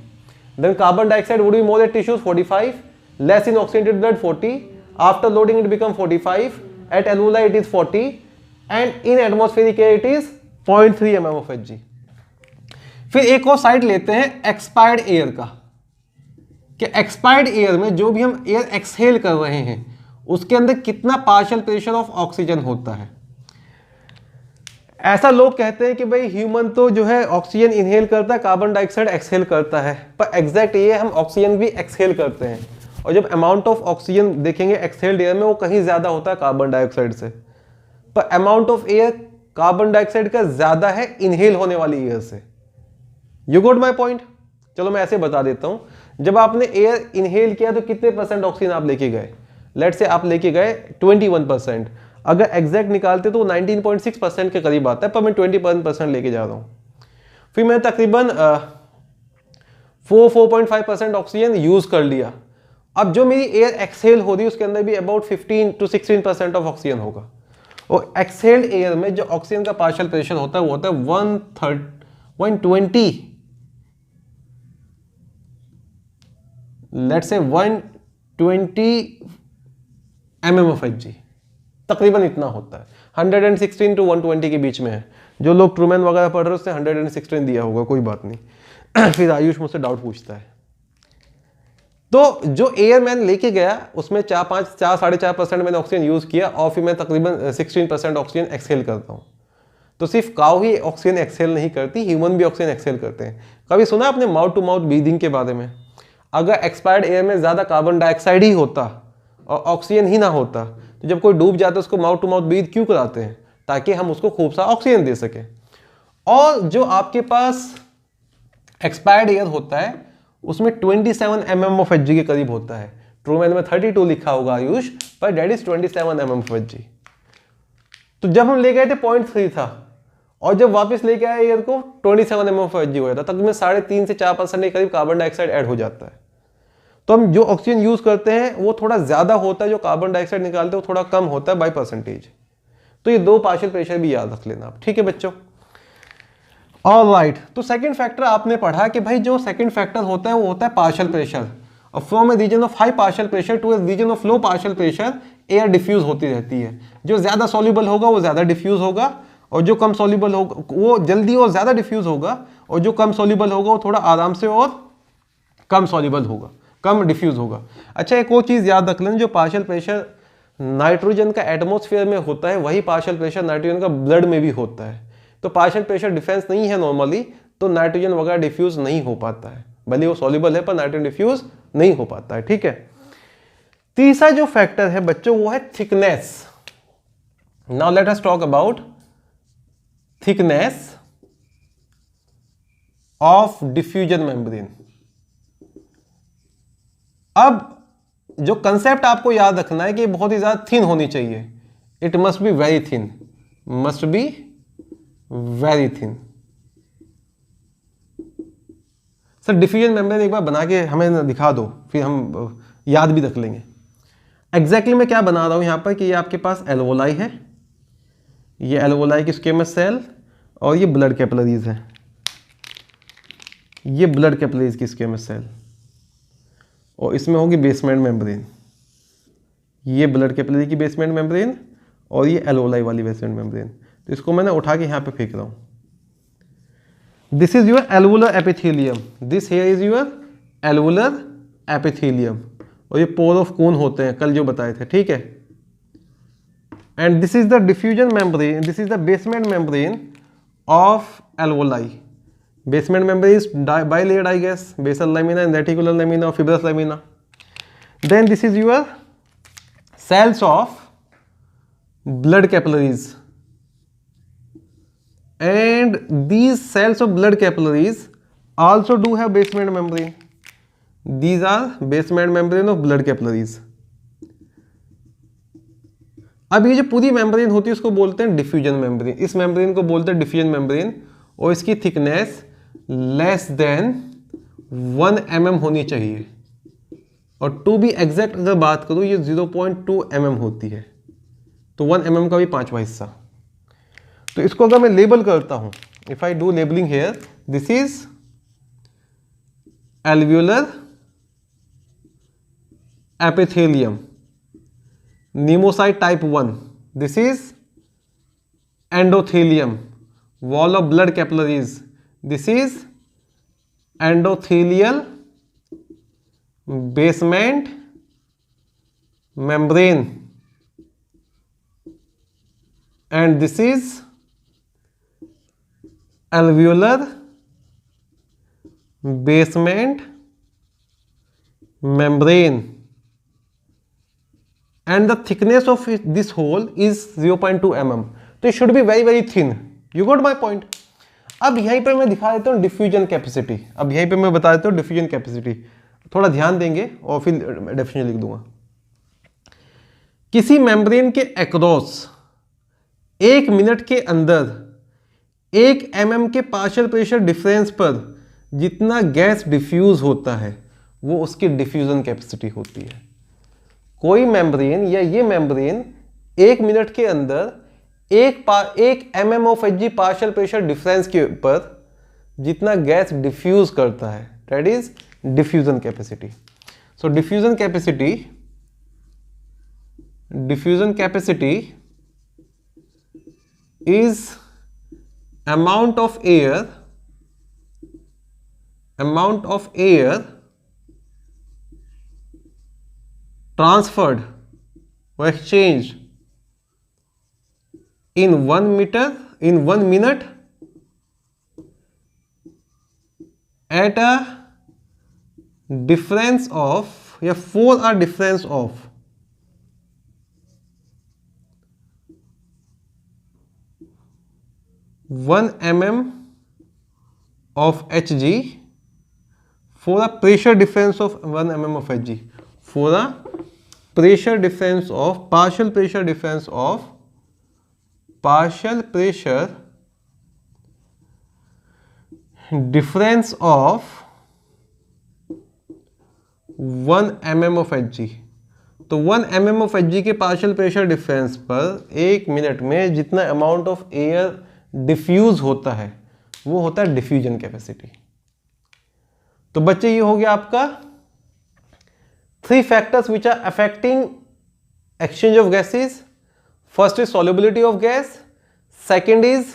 Then carbon dioxide would be more at tissues 45, less in oxygenated blood 40, after loading it become 45, at alveoli it is 40 and in atmospheric air it is 0.3 mm of Hg। फिर एक और साइड लेते हैं एक्सपायर्ड एयर का, कि एक्सपायर्ड एयर में जो भी हम एयर एक्सहेल कर रहे हैं उसके अंदर कितना पार्शियल प्रेशर ऑफ ऑक्सीजन होता है। ऐसा लोग कहते हैं कि भाई ह्यूमन तो जो है ऑक्सीजन इनहेल करता है, कार्बन डाइऑक्साइड एक्सहेल करता है, पर एग्जैक्ट ये हम ऑक्सीजन भी एक्सहेल करते हैं, और जब अमाउंट ऑफ ऑक्सीजन देखेंगे एक्सहेल्ड एयर में वो कहीं ज्यादा होता है कार्बन डाइऑक्साइड से, पर amount of air carbon dioxide का ज्यादा है इनहेल होने वाली एयर से। You got my point? चलो मैं ऐसे बता देता हूं, जब आपने एयर इनहेल किया तो कितने परसेंट ऑक्सीजन आप लेके गए? लेट्स से आप लेके गए 21%, अगर एग्जैक्ट निकालते तो 19.6% के करीब आता है, पर मैं 21% लेके जा रहा हूं। फिर मैंने तकरीबन 4.5% ऑक्सीजन यूज कर लिया। अब जो मेरी एयर एक्सहेल हो रही है उसके अंदर भी अबाउट 15 to 16% ऑफ ऑक्सीजन होगा, और एक्सहेल्ड एयर में जो ऑक्सीजन का पार्शियल प्रेशर होता है वो होता है 120, let's say 120 mm of Hg, तकरीबन इतना होता है। 116 to 120 के बीच में है। जो लोग ट्रूमैन वगैरह पढ़ रहे हैं उससे 116 दिया होगा, कोई बात नहीं। फिर आयुष मुझसे डाउट पूछता है। तो जो एयर मैंने लेके गया उसमें 4-4.5% मैंने ऑक्सीजन यूज किया, और फिर मैं तकरीबन 16% ऑक्सीजन एक्सहेल करता हूँ। तो सिर्फ काऊ ही ऑक्सीजन एक्सहेल नहीं करती, ह्यूमन भी ऑक्सीजन एक्सहेल करते हैं। कभी सुना आपने माउथ टू माउथ ब्रीदिंग के बारे में? अगर एक्सपायर्ड एयर में ज्यादा कार्बन डाइऑक्साइड ही होता और ऑक्सीजन ही ना होता तो जब कोई डूब जाता उसको माउथ टू माउथ ब्रीथ क्यों कराते हैं? ताकि हम उसको खूब सा ऑक्सीजन दे सके। और जो आपके पास एक्सपायर्ड एयर होता है उसमें 27 mm ऑफ Hg के करीब होता है। ट्रूमैन में 32 लिखा होगा आयुष, पर that is 27 mm of Hg। तो जब हम ले गए थे 0.3 था, और जब वापस लेके आए एयर को 27 mm ऑफ Hg हो जाता, तक में 3.5 से 4% के करीब कार्बन डाइऑक्साइड ऐड हो जाता है। तो हम जो ऑक्सीजन यूज करते हैं वो थोड़ा ज्यादा होता है, जो कार्बन डाइऑक्साइड निकालते हैं वो थोड़ा कम होता है बाय परसेंटेज। तो ये दो पार्शियल प्रेशर भी याद रख लेना आप, ठीक है बच्चों? ऑलराइट, तो सेकंड फैक्टर आपने पढ़ा कि भाई जो सेकंड फैक्टर होता है वो होता है पार्शियल प्रेशर, और from a region of high partial pressure to a region of low partial pressure air diffuse होती रहती है। जो ज्यादा सॉल्युबल होगा वो ज्यादा डिफ्यूज होगा, और जो कम सॉल्युबल होगा वो जल्दी और ज्यादा डिफ्यूज होगा, और जो कम सॉल्युबल होगा वो थोड़ा आराम से और कम सॉल्युबल होगा, कम डिफ्यूज होगा। अच्छा, एक और चीज याद रख लें, जो पार्शियल प्रेशर नाइट्रोजन का एटमॉस्फेयर में होता है वही पार्शियल प्रेशर नाइट्रोजन का ब्लड में भी होता है। तो पार्शियल प्रेशर डिफरेंस नहीं है नॉर्मली, तो नाइट्रोजन वगैरह डिफ्यूज नहीं हो पाता है, भले वो सॉल्युबल है पर नाइट्रोजन डिफ्यूज नहीं हो पाता है, ठीक है? तीसरा जो फैक्टर है बच्चों वो है thickness. Now let us talk about thickness of diffusion membrane. अब जो कंसेप्ट आपको याद रखना है कि बहुत ही ज्यादा थिन होनी चाहिए, it must B very thin, must be very thin. Sir diffusion membrane एक बार बना के हमें दिखा दो, फिर हम याद भी रख लेंगे। एग्जैक्टली मैं क्या बना रहा हूं यहां पर कि ये आपके पास एल्वोलाई है, ये एल्वोलाई की स्क्वेमस सेल, और ये ब्लड कैपिलरीज है, ये ब्लड कैपिलरीज की स्क्वेमस सेल, और इसमें होगी बेसमेंट मेम्ब्रेन, ये ब्लड कैपिलरी की बेसमेंट मेम्ब्रेन, और ये एल्वोलाई वाली बेसमेंट मेम्ब्रेन। तो इसको मैंने उठा के यहाँ पे फेंक रहा हूँ। This is your alveolar epithelium, this here is your alveolar epithelium, और ये पोर ऑफ कून होते हैं कल जो बताए थे, ठीक है? And this is the diffusion membrane, this is the basement membrane of alveoli. Basement membrane is bilayered, I guess, basal lamina and reticular lamina or fibrous lamina. Then this is your cells of blood capillaries, and these cells of blood capillaries also do have basement membrane. These are basement membrane of blood capillaries. अब ये जो पूरी मेम्ब्रेन होती है उसको बोलते हैं डिफ्यूजन मेम्ब्रेन, इस मेम्ब्रेन को बोलते हैं डिफ्यूजन मेम्ब्रेन, और इसकी थिकनेस लेस देन 1 mm होनी चाहिए, और टू बी एग्जैक्ट अगर बात करूं ये 0.2 mm होती है, तो 1 mm का भी 5वां हिस्सा। तो इसको अगर मैं लेबल करता हूं, if I do labelling here, this is alveolar epithelium, pneumocyte type 1, this is endothelium, wall of blood capillaries, this is endothelial basement membrane, and this is alveolar basement membrane, and the thickness of this hole is 0.2 mm. तो it should be very very thin. You got my point? अब यहीं पे मैं दिखा देता हूँ डिफ्यूजन कैपेसिटी। अब यहीं पे मैं बता देता हूँ डिफ्यूजन कैपेसिटी, थोड़ा ध्यान देंगे और फिर डेफिनेशन लिख दूंगा। किसी मेम्ब्रेन के अक्रॉस 1 मिनट के अंदर 1 mm के पार्शियल प्रेशर डिफरेंस पर जितना गैस डिफ्यूज होता है वो उसकी डिफ्यूजन कैपेसिटी होती है। कोई मेम्ब्रेन या ये मेम्ब्रेन 1 मिनट के अंदर 1 mm of Hg partial pressure difference के ऊपर जितना गैस डिफ्यूज करता है, that is diffusion capacity. So diffusion capacity is amount of air transferred or exchanged in 1 minute at a difference of, या for a difference of 1 mm of Hg for a pressure difference of 1 mm of Hg, for a pressure difference of partial pressure difference of 1 mm of Hg। तो 1 mm of Hg के पार्शियल प्रेशर डिफरेंस पर 1 मिनट में जितना अमाउंट ऑफ एयर डिफ्यूज होता है वो होता है डिफ्यूजन कैपेसिटी। तो बच्चे ये हो गया आपका 3 factors which are affecting exchange of gases. First is solubility of gas, second is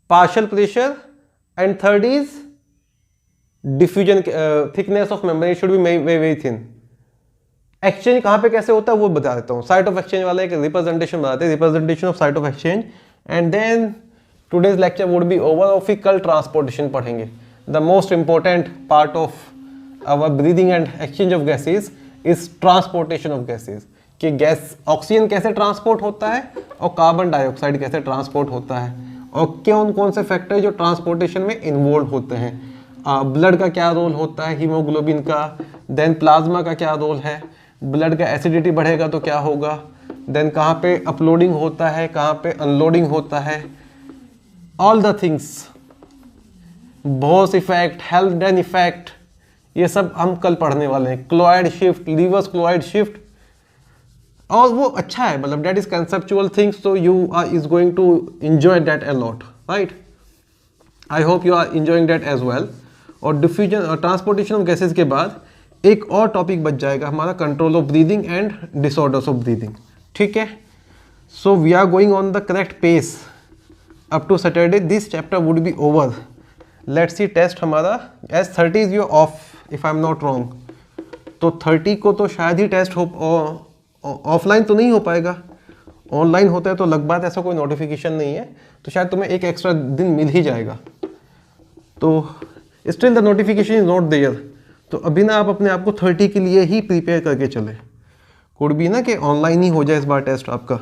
partial pressure, and third is diffusion thickness of membrane should be very thin. Exchange कहां पे कैसे होता है वो बता देता हूं। साइट ऑफ एक्सचेंज वाला एक रिप्रेजेंटेशन बताते हैं, representation of site of exchange, and then today's lecture would be over. और फिर कल ट्रांसपोर्टेशन पढ़ेंगे। The most important part of our breathing and exchange of gases is transportation of gases, कि गैस ऑक्सीजन कैसे ट्रांसपोर्ट होता है और कार्बन डाइऑक्साइड कैसे ट्रांसपोर्ट होता है, और कौन से फैक्टर जो ट्रांसपोर्टेशन में इन्वॉल्व होते हैं। ब्लड का क्या रोल होता है, हीमोग्लोबिन का, देन प्लाज्मा का क्या रोल है, ब्लड का एसिडिटी बढ़ेगा तो क्या होगा, देन कहाँ पे अपलोडिंग होता है, कहाँ पे अनलोडिंग होता है, all the things, boss effect, हेल्डेन effect, ये सब हम कल पढ़ने वाले हैं। Chloride shift, reverse chloride shift, और वो अच्छा है, मतलब that is conceptual things, so you are is going to enjoy that a lot, right? I hope you are enjoying that as well. और डिफ्यूजन और ट्रांसपोर्टेशन ऑफ गैसेज के बाद एक और टॉपिक बच जाएगा हमारा, control of breathing and disorders of breathing. ठीक है, so we are going on the correct pace up to Saturday. This chapter would be over. Let's see test हमारा as 30 is your off, if I am not wrong. तो 30 को तो शायद ही टेस्ट हो, ऑफलाइन तो नहीं हो पाएगा, ऑनलाइन होता है तो लग बात, ऐसा कोई नोटिफिकेशन नहीं है, तो शायद तुम्हें एक एक्स्ट्रा दिन मिल ही जाएगा। तो still the notification is not there, तो अभी ना आप अपने आप को 30 के लिए ही प्रिपेयर करके चले। कुड भी ना कि ऑनलाइन ही हो जाए इस बार टेस्ट आपका।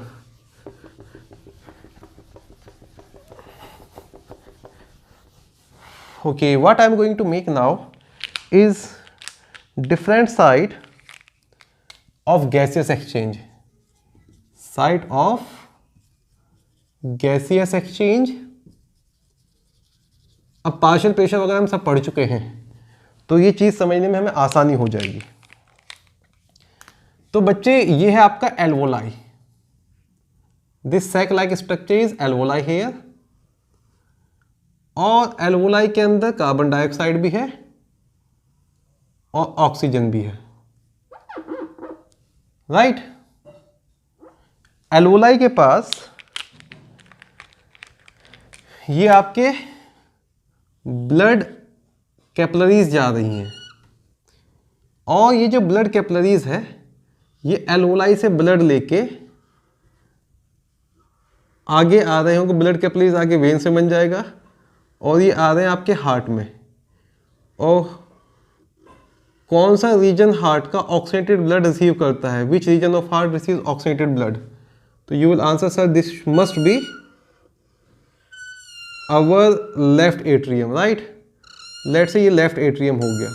Okay, what I am going to make now is different side of gaseous exchange, site of gaseous exchange अब पार्शियल प्रेशर वगैरह हम सब पढ़ चुके हैं, तो ये चीज़ समझने में हमें आसानी हो जाएगी। तो बच्चे ये है आपका alveoli, this sac like structure is alveoli here, और एल्वोलाई के अंदर कार्बन डाइऑक्साइड भी है और ऑक्सीजन भी है, राइट। एल्वोलाई के पास ये आपके ब्लड कैपिलरीज जा रही हैं, और ये जो ब्लड कैपिलरीज है ये एल्वोलाई से ब्लड लेके आगे आ रहे होंगे, ब्लड कैपिलरीज आगे वेन से बन जाएगा और ये आ रहे हैं आपके हार्ट में। और कौन सा रीजन हार्ट का ऑक्सीडेटेड ब्लड रिसीव करता है, which region of heart receive oxidated blood? तो you will answer sir this must be our left atrium, right. Let's say ये लेफ्ट एट्रियम हो गया,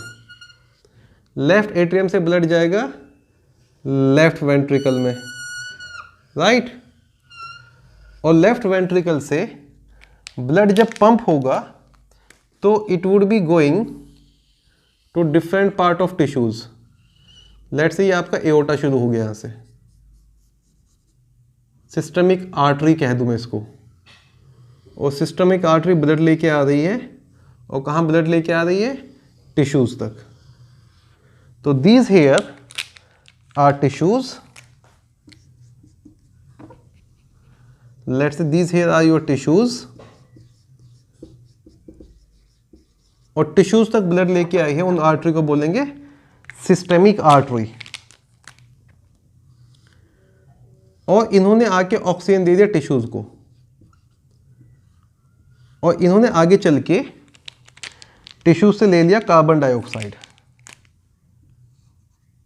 लेफ्ट एट्रियम से ब्लड जाएगा लेफ्ट वेंट्रिकल में, राइट। और लेफ्ट वेंट्रिकल से ब्लड जब पंप होगा तो it would be going to different part of tissues. Let's say ये आपका एओर्टा शुरू हो गया, यहाँ से सिस्टमिक आर्टरी कह दूं मैं इसको, और सिस्टमिक आर्टरी ब्लड लेके आ रही है, और कहाँ ब्लड लेके आ रही है? टिश्यूज तक। तो these here are tissues, let's say these here are your tissues, और टिश्यूज तक ब्लड लेके आई है, उन आर्टरी को बोलेंगे सिस्टेमिक आर्टरी। और इन्होंने आके ऑक्सीजन दे दिया टिश्यूज को, और इन्होंने आगे चल के टिश्यूज से ले लिया कार्बन डाइऑक्साइड।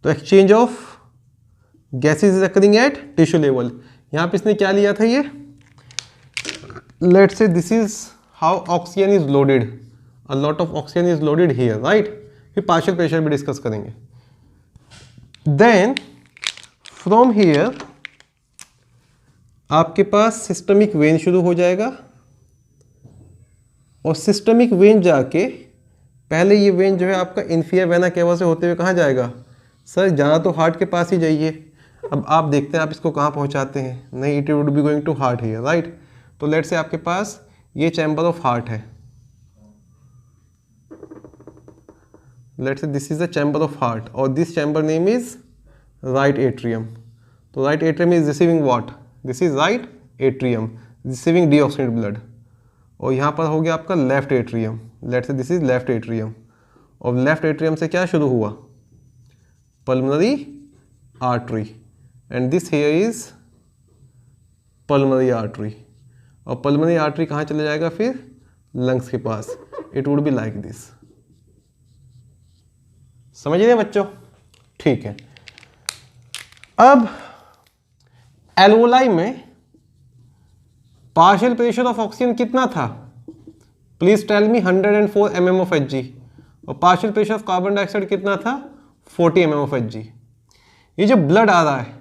तो exchange of gases is occurring at tissue level. यहां पे इसने क्या लिया था? ये let's say this is how oxygen is loaded, a lot of oxygen is loaded here, right. फिर पार्शियल प्रेशर भी डिस्कस करेंगे। देन फ्रॉम हियर आपके पास सिस्टमिक वेन शुरू हो जाएगा, और सिस्टमिक वेन जाके पहले ये वेन जो है आपका इन्फियर वेना केवा से होते हुए कहाँ जाएगा? सर जाना तो हार्ट के पास ही जाइए। अब आप देखते हैं आप इसको कहाँ पहुँचाते हैं। नहीं, it would be going to heart here, right. तो लेट से आपके पास ये चैम्बर ऑफ हार्ट है, let say this is the chamber of heart, और this chamber name is right atrium. तो right atrium is receiving what? This is right atrium receiving deoxygenated blood. और यहाँ पर हो गया आपका left atrium, let say this is left atrium, और लेफ्ट एट्रियम से क्या शुरू हुआ? Pulmonary artery, and this here is pulmonary artery. और पल्मोनरी आर्टरी कहाँ चले जाएगा फिर? लंग्स के पास। It would be like this. समझ रहे बच्चों? ठीक है। अब एल्वोलाई में पार्शियल प्रेशर ऑफ ऑक्सीजन कितना था? Please tell me. 104 mm of Hg। और partial pressure of carbon dioxide कितना था? 40 mm of Hg। ये जो ब्लड आ रहा है,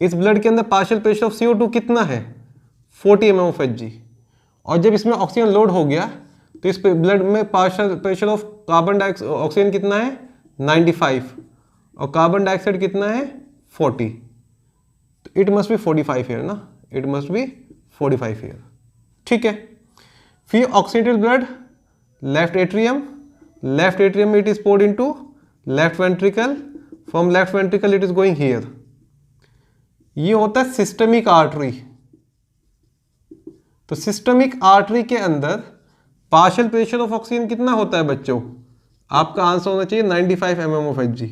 इस ब्लड के अंदर पार्शियल प्रेशर ऑफ CO2 कितना है? 40 mm of Hg। और जब इसमें ऑक्सीजन लोड हो गया तो इस ब्लड में partial pressure of carbon dioxide oxygen कितना है? 95, और कार्बन डाइऑक्साइड कितना है? 40। तो इट मस्ट बी 45 हियर ना, इट मस्ट बी 45 हियर। ठीक है। फिर oxidated blood left atrium, left atrium में it is poured into left ventricle, from left ventricle it is going here. ये होता है सिस्टमिक आर्टरी। तो सिस्टमिक आर्टरी के अंदर पार्शियल प्रेशर ऑफ ऑक्सीजन कितना होता है बच्चों? आपका आंसर होना चाहिए 95 mm of Hg।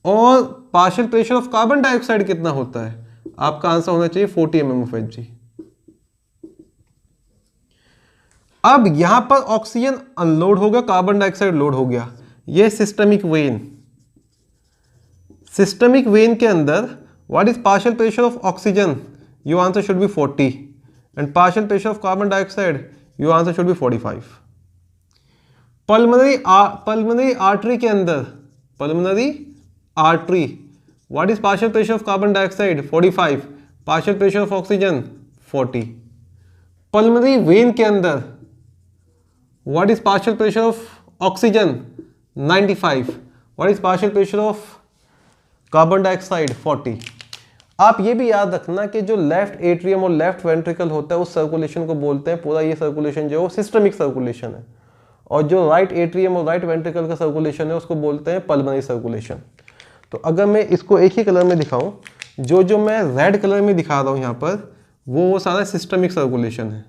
और partial pressure of carbon dioxide कितना होता है? आपका आंसर होना चाहिए 40 mm of Hg। अब यहां पर ऑक्सीजन अनलोड होगा, कार्बन डाइऑक्साइड लोड हो गया। यह सिस्टमिक वेन। सिस्टमिक वेन के अंदर what is partial pressure of oxygen? Your answer should be 40, and partial pressure of carbon dioxide your answer should be 45। Pulmonary artery के अंदर, pulmonary artery, what is partial pressure of carbon dioxide? 45, partial pressure of oxygen 40। Pulmonary vein के अंदर What is partial pressure of oxygen? 95. What is partial pressure of carbon dioxide? 40. आप ये भी याद रखना कि जो लेफ्ट एट्रियम और लेफ्ट वेंट्रिकल होता है उस सर्कुलेशन को बोलते हैं, पूरा ये सर्कुलेशन जो है सिस्टमिक सर्कुलेशन है, और जो राइट एट्रियम और राइट वेंट्रिकल का सर्कुलेशन है उसको बोलते हैं पल्मोनरी सर्कुलेशन. तो अगर मैं इसको एक ही कलर में दिखाऊं, जो मैं रेड कलर में दिखा रहा हूं यहाँ पर, वो सारा सिस्टमिक सर्कुलेशन है.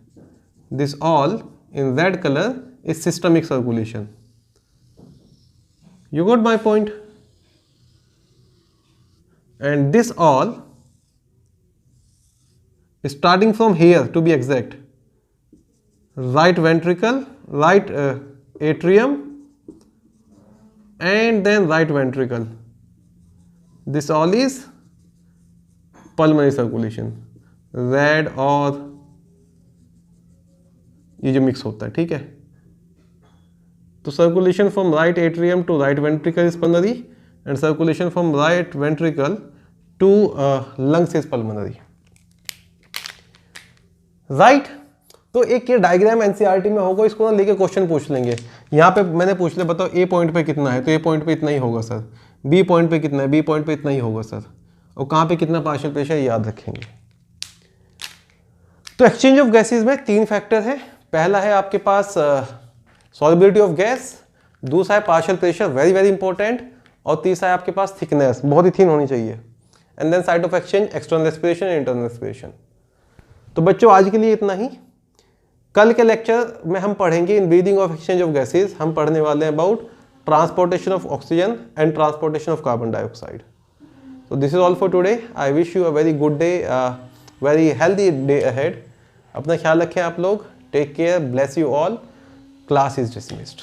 This all in red colour is systemic circulation. You got my point? And this all is starting from here, to be exact, right ventricle, right atrium, and then right ventricle. This all is pulmonary circulation. Red और ये जो मिक्स होता है, ठीक है. तो circulation from right atrium to right ventricle is pulmonary and circulation from right ventricle to lungs is pulmonary. Right. तो एक ये डायग्राम एनसीईआरटी में होगा, इसको ना लेके क्वेश्चन पूछ लेंगे. यहाँ पे मैंने पूछ लिया, बताओ ए पॉइंट पे कितना है, तो ए पॉइंट पे इतना ही होगा सर. बी पॉइंट पे कितना है, बी पॉइंट पे इतना ही होगा सर. और कहाँ पे कितना पार्शियल प्रेशर याद रखेंगे. तो एक्सचेंज ऑफ गैसेज में 3 फैक्टर है. पहला है आपके पास सॉल्युबिलिटी ऑफ गैस, दूसरा है partial pressure, very very important, और तीसरा है आपके पास थिकनेस, बहुत ही थिन होनी चाहिए. And then site of exchange, external respiration and internal respiration. तो बच्चों आज के लिए इतना ही. कल के लेक्चर में हम पढ़ेंगे in breathing of exchange of gases. हम पढ़ने वाले हैं about transportation of oxygen and transportation of carbon dioxide. So this is all for today. I wish you a very good day, very healthy day ahead. अपना ख्याल रखें आप लोग. Take care. Bless you all. Class is dismissed.